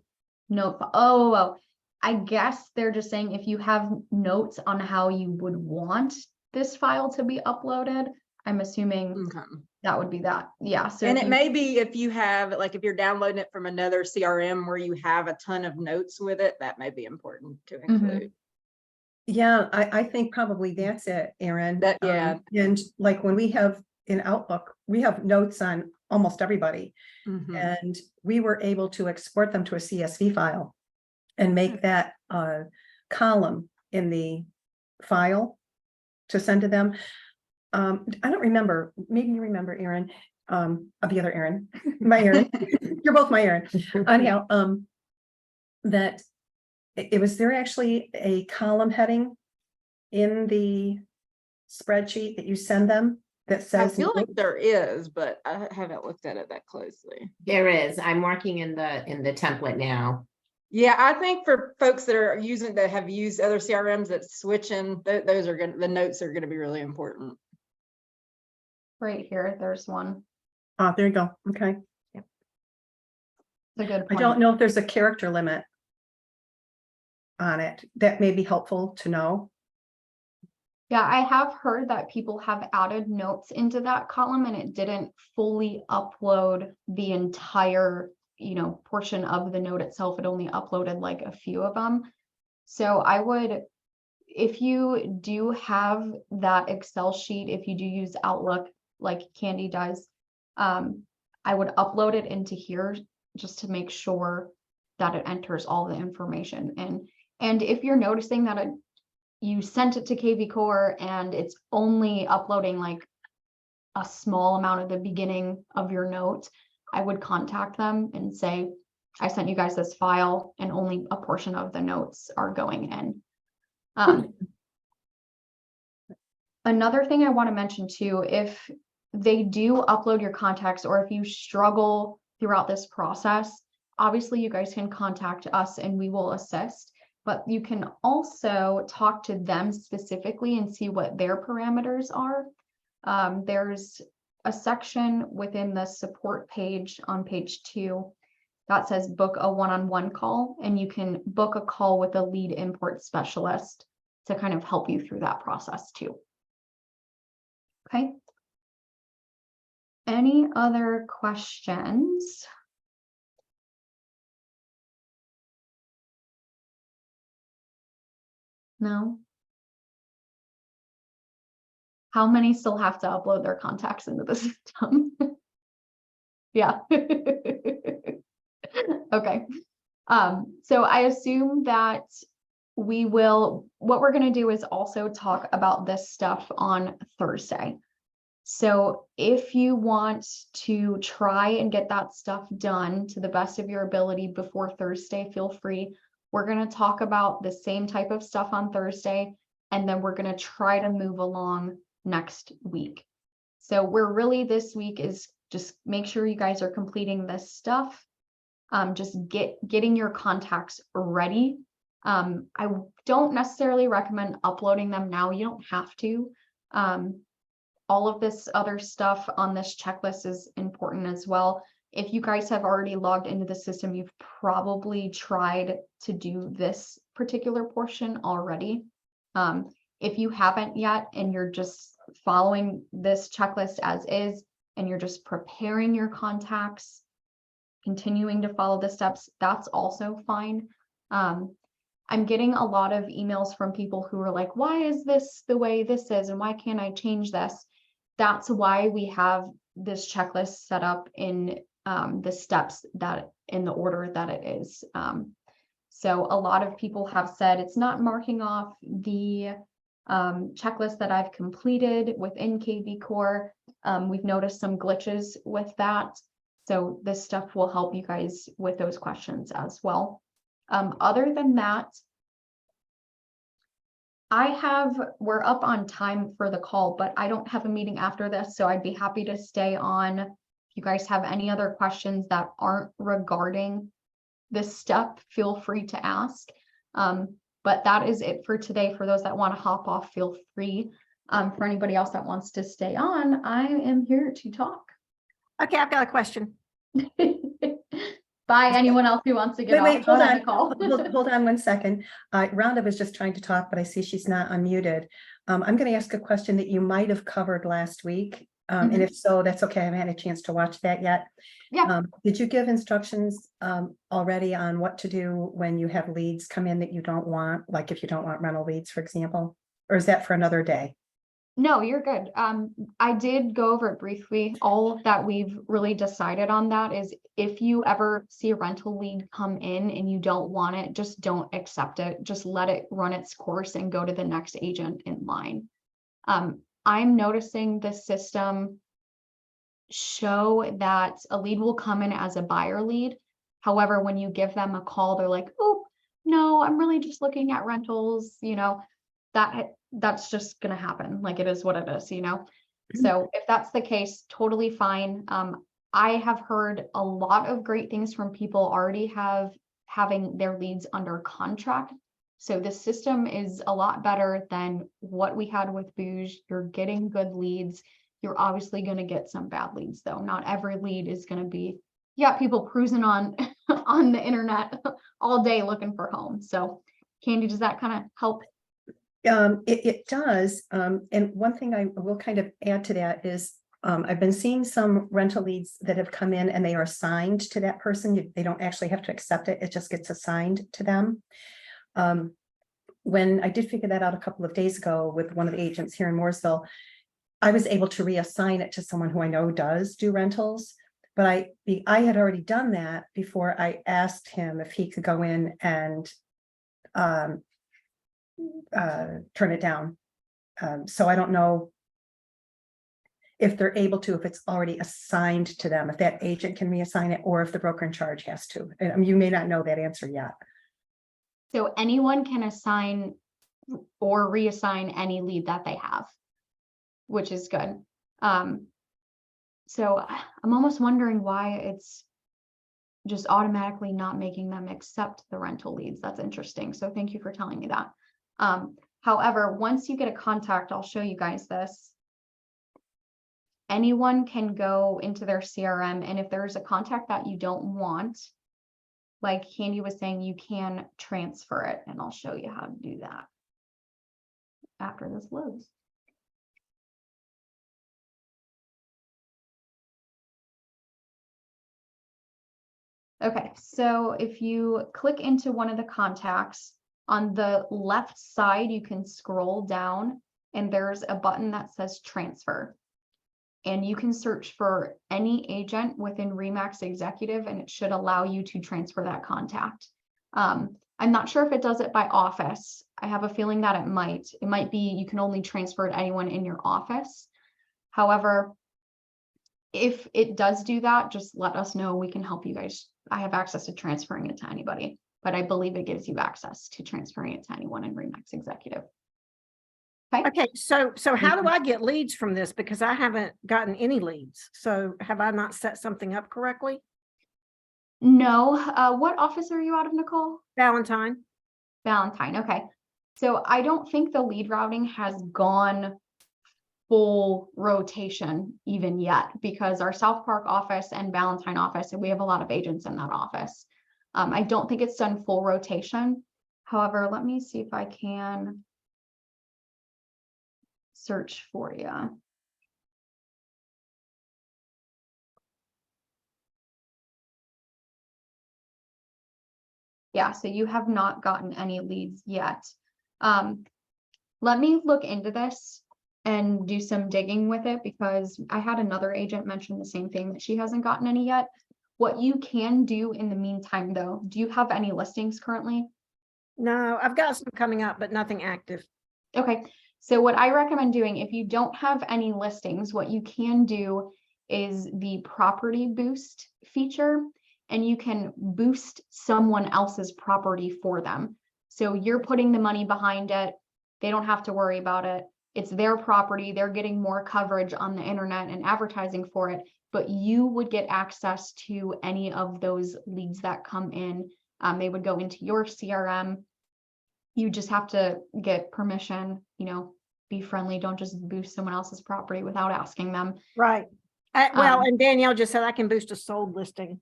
note. Oh, I guess they're just saying if you have notes on how you would want this file to be uploaded, I'm assuming Okay. that would be that. Yeah, so And if it you- may be if you have, like, if you're downloading it from another CRM where you have a ton of notes with it, that may be important to include. Yeah, I think probably that's it, Erin. That- yeah. And like when we have in Outlook, we have notes on almost everybody. Mhm. And we were able to export them to a CSV file and make that column in the file to send to them. I don't remember, maybe you remember, Erin, the other Erin, my Erin, you're both my Erin. Anyhow, that it was there actually a column heading in the spreadsheet that you send them that I says. feel like there is, but I haven't looked at it that closely. There is, I'm working in the template now. Yeah, I think for folks that are using, that have used other CRMs that switching, those are gonna, the notes are gonna be really important. right here, there's one. There you go. Okay. It's a good I point. don't know if there's a character limit on it. That may be helpful to know. Yeah, I have heard that people have added notes into that column and it didn't fully upload the entire, portion of the note itself. It only uploaded like a few of them. So I would, if you do have that Excel sheet, if you do use Outlook like Candy does, I would upload it into here just to make sure that it enters all the information. And if you're noticing that you sent it to KV Core and it's only uploading like a small amount of the beginning of your note, I would contact them and say, I sent you guys this file and only a portion of the notes are going in. Another thing I want to mention too, if they do upload your contacts or if you struggle throughout this process, obviously you guys can contact us and we will assist. But you can also talk to them specifically and see what their parameters are. There's a section within the support page on page 2 that says book a one-on-one call, and you can book a call with a lead import specialist to kind of help you through that process too. Okay. Any other questions? No? How many still have to upload their contacts into the system? Yeah. Okay. So I assume that what we're going to do is also talk about this stuff on Thursday. So if you want to try and get that stuff done to the best of your ability before Thursday, feel free. We're going to talk about the same type of stuff on Thursday, and then we're going to try to move along next week. So we're really, this week is just make sure you guys are completing this stuff. Just getting your contacts ready. I don't necessarily recommend uploading them now. You don't have to. All of this other stuff on this checklist is important as well. If you guys have already logged into the system, you've probably tried to do this particular portion already. If you haven't yet and you're just following this checklist as is, and you're just preparing your contacts, continuing to follow the steps, that's also fine. I'm getting a lot of emails from people who are like, why is this the way this is? And why can't I change this? That's why we have this checklist set up in the steps that in the order that it is. So a lot of people have said it's not marking off the checklist that I've completed within KV Core. We've noticed some glitches with that. So this stuff will help you guys with those questions as well. Other than that, we're up on time for the call, but I don't have a meeting after this, so I'd be happy to stay on. If you guys have any other questions that aren't regarding this step, feel free to ask. But that is it for today. For those that want to hop off, feel free. For anybody else that wants to stay on, I am here to talk. Okay, I've got a question. Bye, anyone else who wants to get Wait, off hold the on, call. hold on 1 second. Rhonda was just trying to talk, but I see she's not unmuted. I'm gonna ask a question that you might have covered last week. And if so, that's okay. I haven't had a chance to watch that yet. Yeah. Did you give instructions already on what to do when you have leads come in that you don't want, like if you don't want rental leads, for example? Or is that for another day? No, you're good. I did go over it briefly. All that we've really decided on that is if you ever see a rental lead come in and you don't want it, just don't accept it. Just let it run its course and go to the next agent in line. I'm noticing the system show that a lead will come in as a buyer lead. However, when you give them a call, they're like, oh, no, I'm really just looking at rentals, that's just gonna happen. Like it is what it is, So if that's the case, totally fine. I have heard a lot of great things from people already having their leads under contract. So the system is a lot better than what we had with Booge. You're getting good leads. You're obviously going to get some bad leads though. Not every lead is going to be, people cruising on on the internet all day looking for homes. So Candy, does that kind of help? It does. And one thing I will kind of add to that is I've been seeing some rental leads that have come in and they are assigned to that person. They don't actually have to accept it. It just gets assigned to them. When I did figure that out a couple of days ago with one of the agents here in Mooresville, I was able to reassign it to someone who I know does do rentals. But I had already done that before I asked him if he could go in and turn it down. So I don't know if they're able to, if it's already assigned to them, if that agent can reassign it, or if the broker in charge has to. And you may not know that answer yet. So anyone can assign or reassign any lead that they have, which is good. So I'm almost wondering why it's just automatically not making them accept the rental leads. That's interesting. So thank you for telling me that. However, once you get a contact, I'll show you guys this. Anyone can go into their CRM, and if there's a contact that you don't want, like Candy was saying, you can transfer it, and I'll show you how to do that after this loads. Okay, so if you click into one of the contacts, on the left side, you can scroll down and there's a button that says transfer. And you can search for any agent within RE/MAX Executive and it should allow you to transfer that contact. I'm not sure if it does it by office. I have a feeling that it might. It might be you can only transfer to anyone in your office. However, if it does do that, just let us know. We can help you guys. I have access to transferring it to anybody, but I believe it gives you access to transferring it to anyone in RE/MAX Executive. Okay, so how do I get leads from this? Because I haven't gotten any leads. So have I not set something up correctly? No. What office are you out of, Nicole? Valentine. Valentine. Okay. So I don't think the lead routing has gone full rotation even yet, because our South Park office and Valentine office, and we have a lot of agents in that office. I don't think it's done full rotation. However, let me see if I can search for you. Yeah, so you have not gotten any leads yet. Let me look into this and do some digging with it, because I had another agent mention the same thing, that she hasn't gotten any yet. What you can do in the meantime, though, do you have any listings currently? No, I've got some coming up, but nothing active. Okay, so what I recommend doing, if you don't have any listings, what you can do is the property boost feature, and you can boost someone else's property for them. So you're putting the money behind it. They don't have to worry about it. It's their property. They're getting more coverage on the internet and advertising for it, but you would get access to any of those leads that come in. They would go into your CRM. You just have to get permission, be friendly. Don't just boost someone else's property without asking them. Right. Well, Um, and Danielle just said I can boost a sold listing.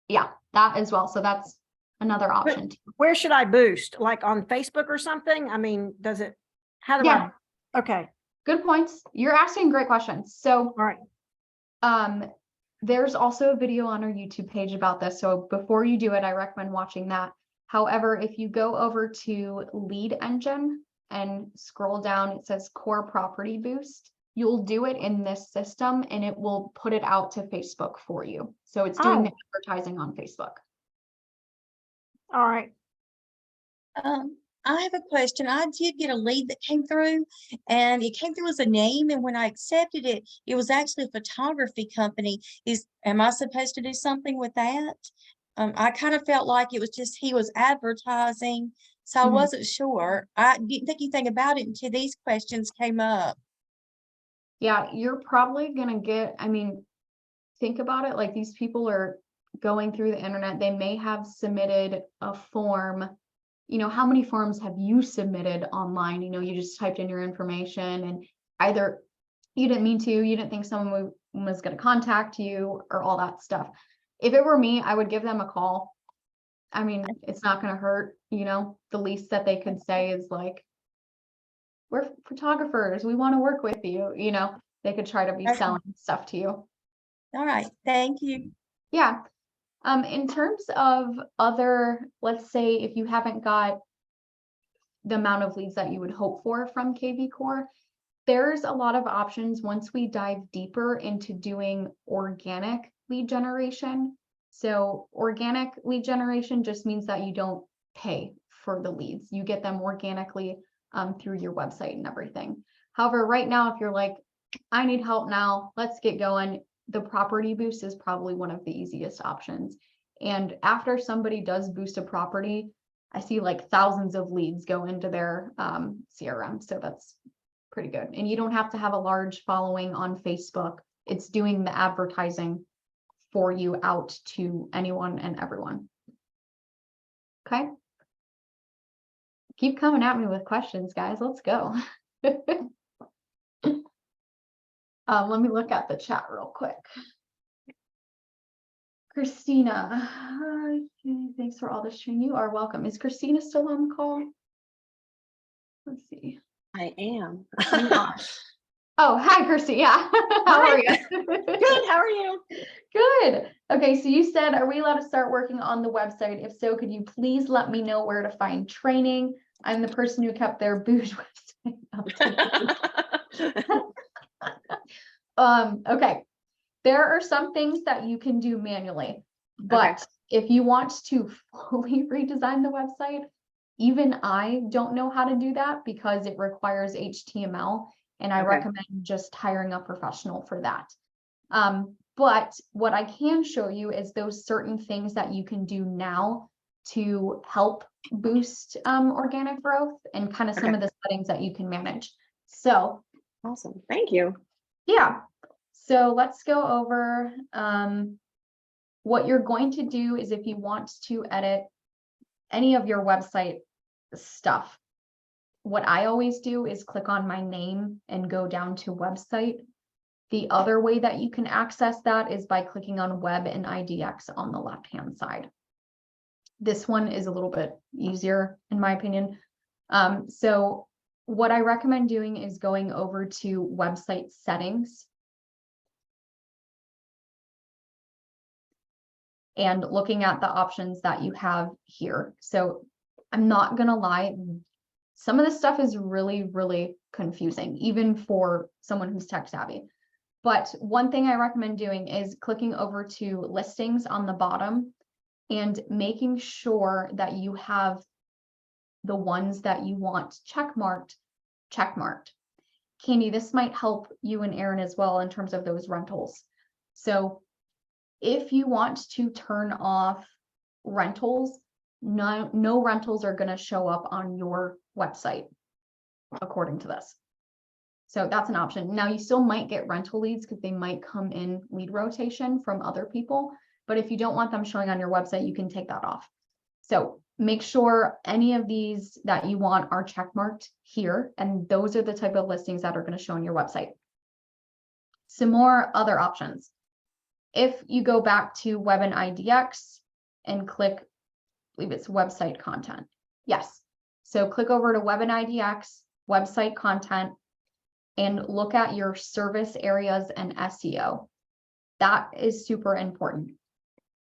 Yeah, that as well. So that's another option too. Where should I boost? Like on Facebook or something? I mean, how do Yeah. Okay, Good points. You're asking great questions. So all right. there's also a video on our YouTube page about this. So before you do it, I recommend watching that. However, if you go over to Lead Engine and scroll down, it says Core Property Boost. You'll do it in this system and it will put it out to Facebook for you. So it's doing the advertising on Facebook. All right. I have a question. I did get a lead that came through and it came through as a name. And when I accepted it, it was actually a photography company. Am I supposed to do something with that? I kind of felt like it was just, he was advertising. So I Mhm. wasn't sure. I didn't think anything about it until these questions came up. Yeah, you're probably gonna get, think about it, like these people are going through the internet. They may have submitted a form. How many forms have you submitted online? You just typed in your information and either you didn't mean to, you didn't think someone was going to contact you or all that stuff. If it were me, I would give them a call. It's not going to hurt, the least that they could say is like, we're photographers, we want to work with you, they could try to be Okay. selling stuff to you. All right. Thank you. Yeah. In terms of other, let's say if you haven't got the amount of leads that you would hope for from KV Core, there's a lot of options once we dive deeper into doing organic lead generation. So organic lead generation just means that you don't pay for the leads. You get them organically through your website and everything. However, right now, if you're like, I need help now, let's get going, the property boost is probably one of the easiest options. And after somebody does boost a property, I see like thousands of leads go into their CRM. So that's pretty good. And you don't have to have a large following on Facebook. It's doing the advertising for you out to anyone and everyone. Okay. Keep coming at me with questions, guys. Let's go. Let me look at the chat real quick. Christina, thanks for all this training. You are welcome. Is Christina still on the call? Let's see. I am. You are. Oh, hi, Christina. Yeah. How are you? Good. How are you? Good. Okay, so you said, are we allowed to start working on the website? If so, could you please let me know where to find training? I'm the person who kept their Boosh website up. Okay. There are some things that you can do manually, but if you want to fully redesign the website, even I don't know how to do that because it requires HTML, and I recommend just hiring a professional for that. But what I can show you is those certain things that you can do now to help boost organic growth and kind of some of the settings that you can manage. So Awesome. Thank you. yeah. So let's go over what you're going to do is if you want to edit any of your website stuff, what I always do is click on my name and go down to website. The other way that you can access that is by clicking on web and IDX on the left-hand side. This one is a little bit easier in my opinion. So what I recommend doing is going over to website settings and looking at the options that you have here. So I'm not gonna lie, some of this stuff is really, really confusing, even for someone who's tech savvy. But one thing I recommend doing is clicking over to listings on the bottom and making sure that you have the ones that you want checkmarked. Candy, this might help you and Aaron as well in terms of those rentals. So if you want to turn off rentals, no rentals are going to show up on your website, according to this. So that's an option. Now you still might get rental leads because they might come in lead rotation from other people. But if you don't want them showing on your website, you can take that off. So make sure any of these that you want are checkmarked here. And those are the type of listings that are going to show on your website. Some more other options. If you go back to Web and IDX and click, I believe it's website content. Yes. So click over to Web and IDX, website content, and look at your service areas and SEO. That is super important.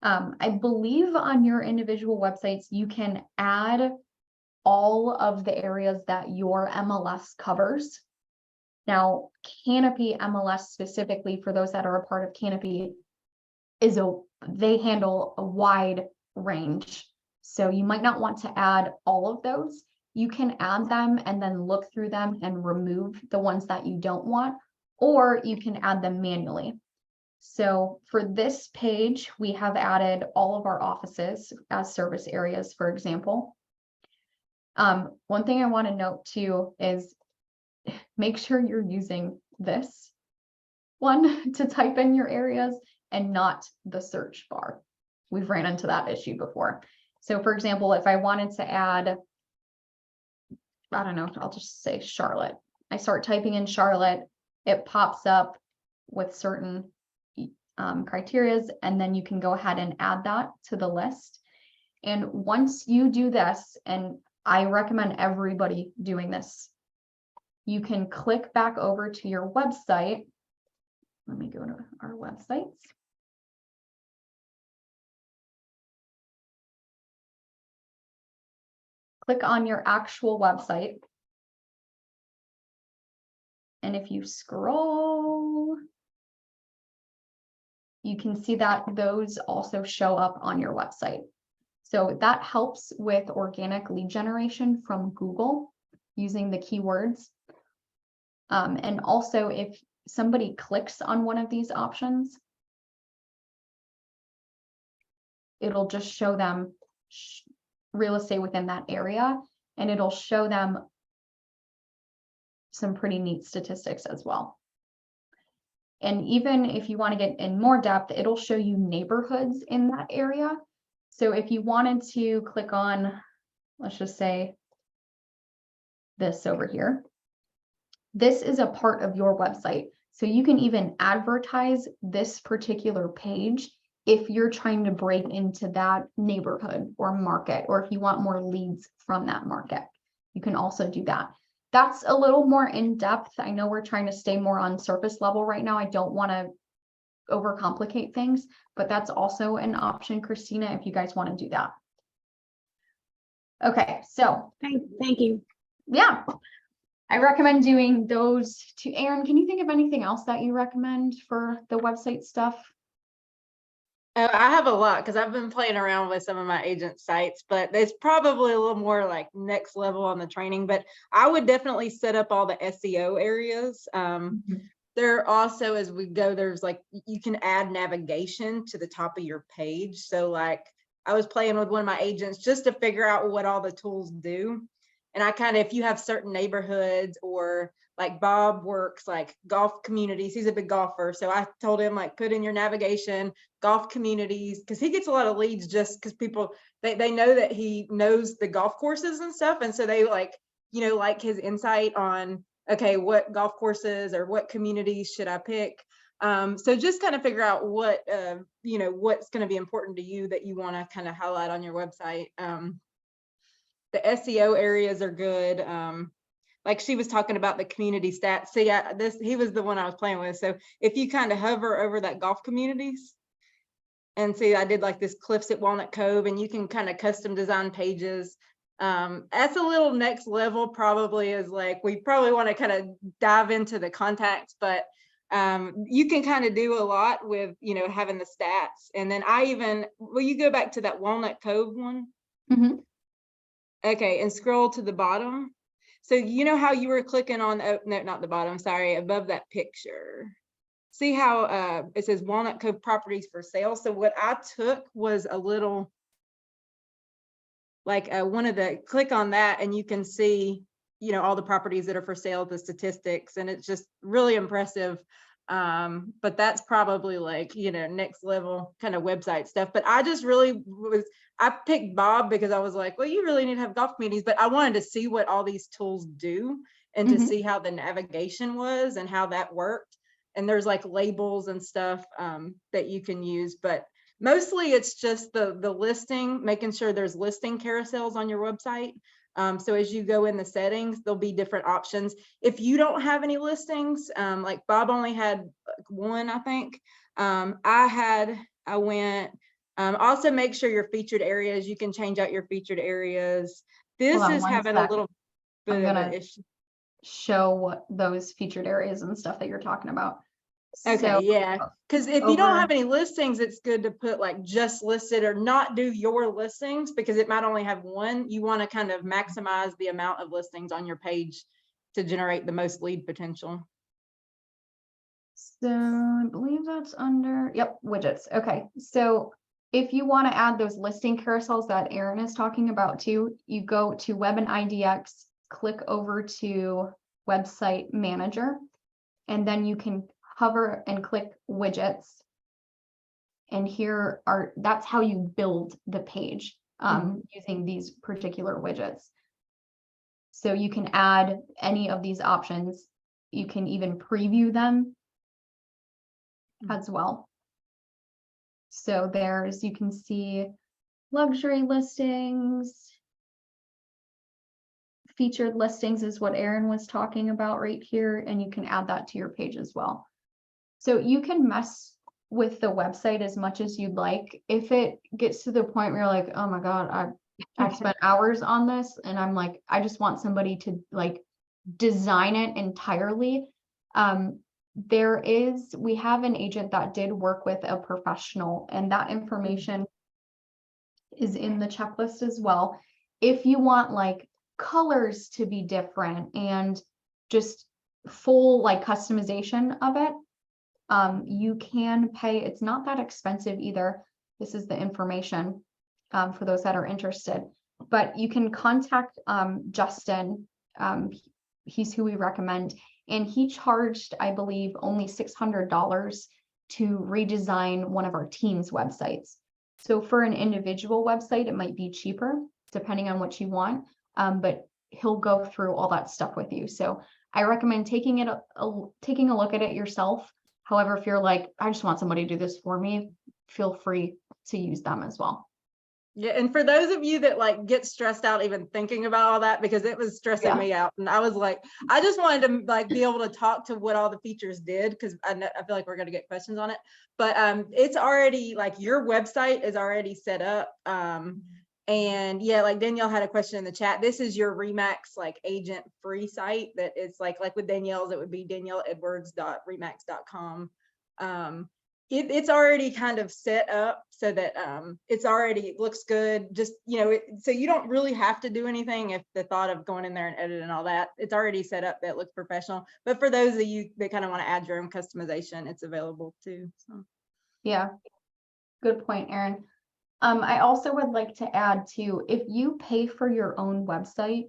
I believe on your individual websites, you can add all of the areas that your MLS covers. Now, Canopy MLS specifically, for those that are a part of Canopy, they handle a wide range. So you might not want to add all of those. You can add them and then look through them and remove the ones that you don't want, or you can add them manually. So for this page, we have added all of our offices as service areas, for example. One thing I want to note too is make sure you're using this one to type in your areas and not the search bar. We've ran into that issue before. So for example, if I wanted to add, I don't know, I'll just say Charlotte. I start typing in Charlotte, it pops up with certain criterias, and then you can go ahead and add that to the list. And once you do this, and I recommend everybody doing this, you can click back over to your website. Let me go to our websites. Click on your actual website. And if you scroll, you can see that those also show up on your website. So that helps with organic lead generation from Google using the keywords. And also if somebody clicks on one of these options, it'll just show them real estate within that area, and it'll show them some pretty neat statistics as well. And even if you want to get in more depth, it'll show you neighborhoods in that area. So if you wanted to click on, let's just say this over here, this is a part of your website. So you can even advertise this particular page if you're trying to break into that neighborhood or market, or if you want more leads from that market, you can also do that. That's a little more in depth. I know we're trying to stay more on surface level right now. I don't want to overcomplicate things, but that's also an option, Christina, if you guys want to do that. Okay, so Thank you. yeah, I recommend doing those two. Aaron, can you think of anything else that you recommend for the website stuff? I have a lot because I've been playing around with some of my agent sites, but it's probably a little more like next level on the training. But I would definitely set up all the SEO areas. There also, as we go, there's like, you can add navigation to the top of your page. So like I was playing with one of my agents just to figure out what all the tools do. And I kind of, if you have certain neighborhoods, or like Bob works like golf communities, he's a big golfer. So I told him like, put in your navigation, golf communities, because he gets a lot of leads just because people, they know that he knows the golf courses and stuff. And so they like, you know, like his insight on, okay, what golf courses or what communities should I pick? So just kind of figure out what, you know, what's going to be important to you that you want to kind of highlight on your website. The SEO areas are good. Like she was talking about the community stats. See, he was the one I was playing with. So if you kind of hover over that golf communities, and see, I did like this Cliffs at Walnut Cove, and you can kind of custom design pages. That's a little next level, probably, is like, we probably want to kind of dive into the contacts, but you can kind of do a lot with, you know, having the stats. And then will you go back to that Walnut Cove one? Mm-hmm. Okay, and scroll to the bottom. So you know how you were clicking on, oh, no, not the bottom, sorry, above that picture. See how it says Walnut Cove properties for sale? So what I took was a little, like one of the, click on that and you can see, you know, all the properties that are for sale, the statistics, and it's just really impressive. But that's probably like, you know, next level kind of website stuff. But I just really I picked Bob because I was like, well, you really need to have golf meetings, but I wanted to see what all these tools do and to Mhm. see how the navigation was and how that worked. And there's like labels and stuff that you can use, but mostly it's just the listing, making sure there's listing carousels on your website. So as you go in the settings, there'll be different options. If you don't have any listings, like Bob only had one, I think. Also make sure your featured areas, you can change out your featured areas. This Hold on is one having a sec. little I'm bit of an gonna issue. show what those featured areas and stuff that you're talking about. Okay, So, yeah, because if you don't over- have any listings, it's good to put like just listed or not do your listings because it might only have one. You want to kind of maximize the amount of listings on your page to generate the most lead potential. So I believe that's under, yep, widgets. Okay, so if you want to add those listing carousels that Erin is talking about too, you go to Web and IDX, click over to Website Manager, and then you can hover and click widgets. And here are, that's how you build the page using these particular widgets. So you can add any of these options. You can even preview them as well. So there's, you can see luxury listings. Featured listings is what Erin was talking about right here, and you can add that to your page as well. So you can mess with the website as much as you'd like. If it gets to the point where you're like, oh my God, I've spent hours on this, and I'm like, I just want somebody to like design it entirely. We have an agent that did work with a professional, and that information is in the checklist as well. If you want like colors to be different and just full like customization of it, you can pay. It's not that expensive either. This is the information for those that are interested, but you can contact Justin. He's who we recommend, and he charged, I believe, only $600 to redesign one of our team's websites. So for an individual website, it might be cheaper depending on what you want, but he'll go through all that stuff with you. So I recommend taking a look at it yourself. However, if you're like, I just want somebody to do this for me, feel free to use them as well. Yeah, and for those of you that like get stressed out even thinking about all that, because it was stressing me out, and I was like, I just wanted to like be able to talk to what all the features did, because I feel like we're going to get questions on it. But it's already like your website is already set up. And yeah, like Danielle had a question in the chat. This is your Remax like agent free site that it's like with Danielle's, it would be danielleedwards.remax.com. It's already kind of set up so that it's already looks good. Just, you know, so you don't really have to do anything if the thought of going in there and edit and all that. It's already set up that looks professional. But for those of you that kind of want to add your own customization, it's available too. So. Yeah, good point, Erin. I also would like to add too, if you pay for your own website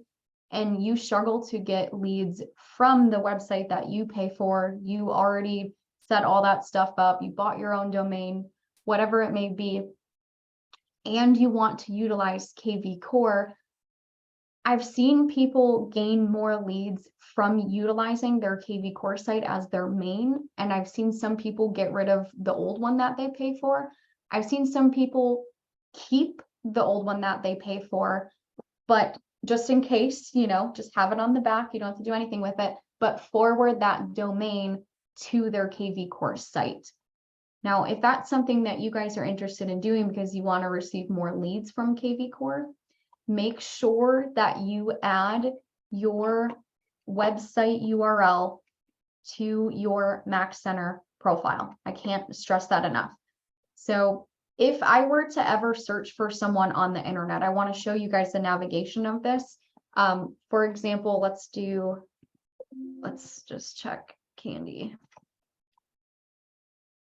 and you struggle to get leads from the website that you pay for, you already set all that stuff up, you bought your own domain, whatever it may be, and you want to utilize KV Core, I've seen people gain more leads from utilizing their KV Core site as their main, and I've seen some people get rid of the old one that they pay for. I've seen some people keep the old one that they pay for, but just in case, you know, just have it on the back. You don't have to do anything with it, but forward that domain to their KV Core site. Now, if that's something that you guys are interested in doing because you want to receive more leads from KV Core, make sure that you add your website URL to your Max Center profile. I can't stress that enough. So if I were to ever search for someone on the internet, I want to show you guys the navigation of this. For example, let's just check Candy.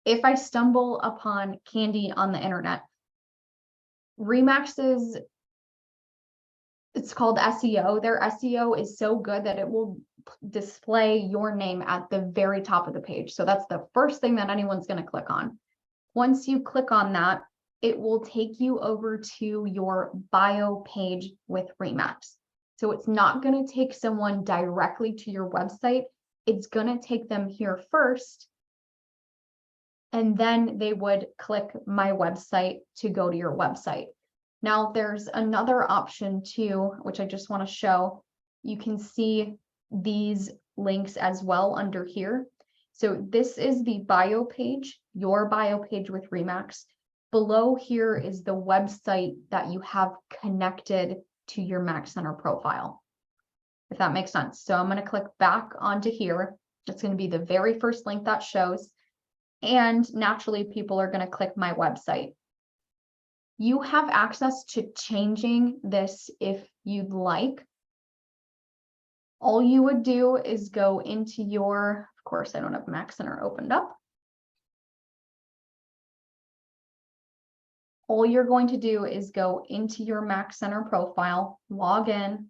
If I stumble upon Candy on the internet, Remax's, it's called SEO. Their SEO is so good that it will display your name at the very top of the page. So that's the first thing that anyone's going to click on. Once you click on that, it will take you over to your bio page with Remax. So it's not going to take someone directly to your website. It's going to take them here first. And then they would click my website to go to your website. Now there's another option too, which I just want to show. You can see these links as well under here. So this is the bio page, your bio page with Remax. Below here is the website that you have connected to your Max Center profile, if that makes sense. So I'm going to click back onto here. It's going to be the very first link that shows. And naturally, people are going to click my website. You have access to changing this if you'd like. All you would do is go into your, of course, I don't have Max Center opened up. All you're going to do is go into your Max Center profile, log in,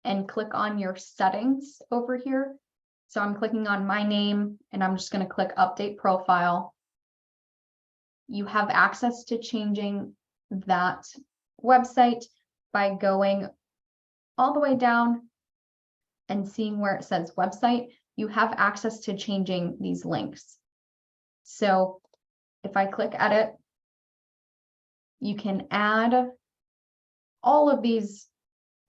and click on your settings over here. So I'm clicking on my name and I'm just going to click update profile. You have access to changing that website by going all the way down and seeing where it says website. You have access to changing these links. So if I click edit, you can add all of these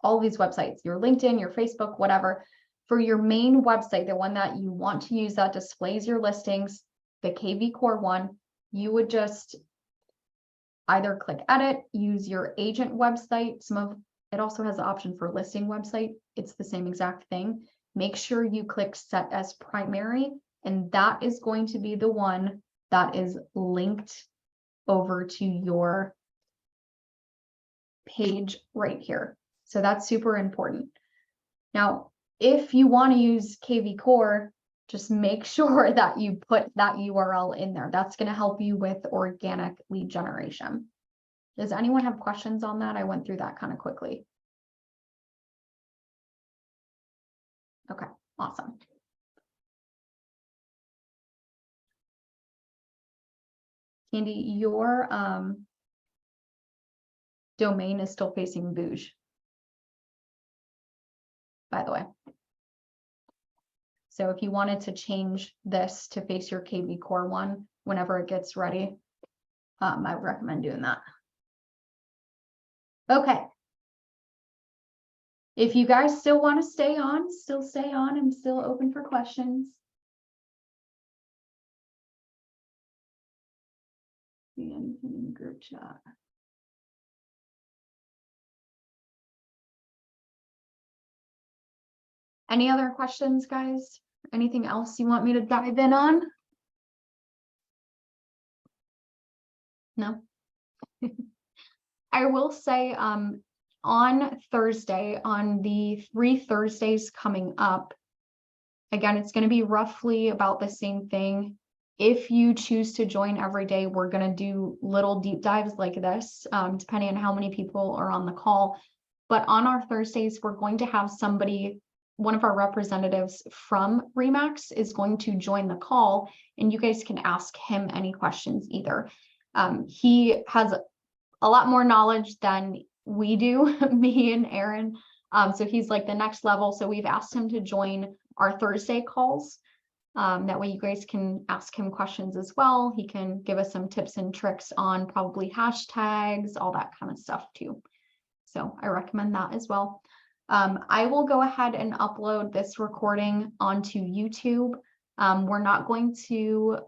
websites, your LinkedIn, your Facebook, whatever. For your main website, the one that you want to use that displays your listings, the KV Core one, you would just either click edit, use your agent website. It also has the option for listing website. It's the same exact thing. Make sure you click set as primary, and that is going to be the one that is linked over to your page right here. So that's super important. Now, if you want to use KV Core, just make sure that you put that URL in there. That's going to help you with organic lead generation. Does anyone have questions on that? I went through that kind of quickly. Okay, awesome. Candy, your domain is still facing Booge, by the way. So if you wanted to change this to face your KV Core one, whenever it gets ready, I would recommend doing that. Okay. If you guys still want to stay on, still stay on. I'm still open for questions. And in group chat. Any other questions, guys? Anything else you want me to dive in on? No. I will say on Thursday, on the 3 Thursdays coming up, again, it's going to be roughly about the same thing. If you choose to join every day, we're going to do little deep dives like this, depending on how many people are on the call. But on our Thursdays, we're going to have somebody, one of our representatives from Remax is going to join the call, and you guys can ask him any questions either. He has a lot more knowledge than we do, me and Aaron. So he's like the next level. So we've asked him to join our Thursday calls. That way you guys can ask him questions as well. He can give us some tips and tricks on probably hashtags, all that kind of stuff too. So I recommend that as well. I will go ahead and upload this recording onto YouTube. We're not going to,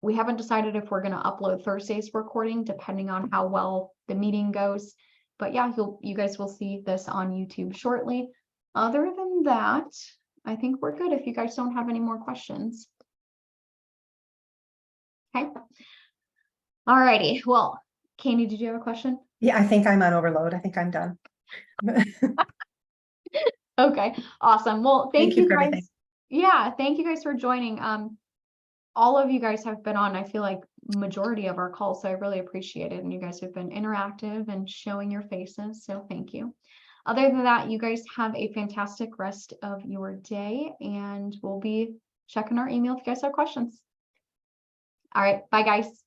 we haven't decided if we're going to upload Thursday's recording, depending on how well the meeting goes. But yeah, you guys will see this on YouTube shortly. Other than that, I think we're good if you guys don't have any more questions. Okay. All righty. Well, Candy, did you have a question? Yeah, I think I'm on overload. I think I'm done. Okay, awesome. Well, Thank thank you you for everything. guys. Yeah, thank you guys for joining. All of you guys have been on, I feel like, majority of our calls, so I really appreciate it. And you guys have been interactive and showing your faces, so thank you. Other than that, you guys have a fantastic rest of your day, and we'll be checking our email if you guys have questions. All right, bye guys.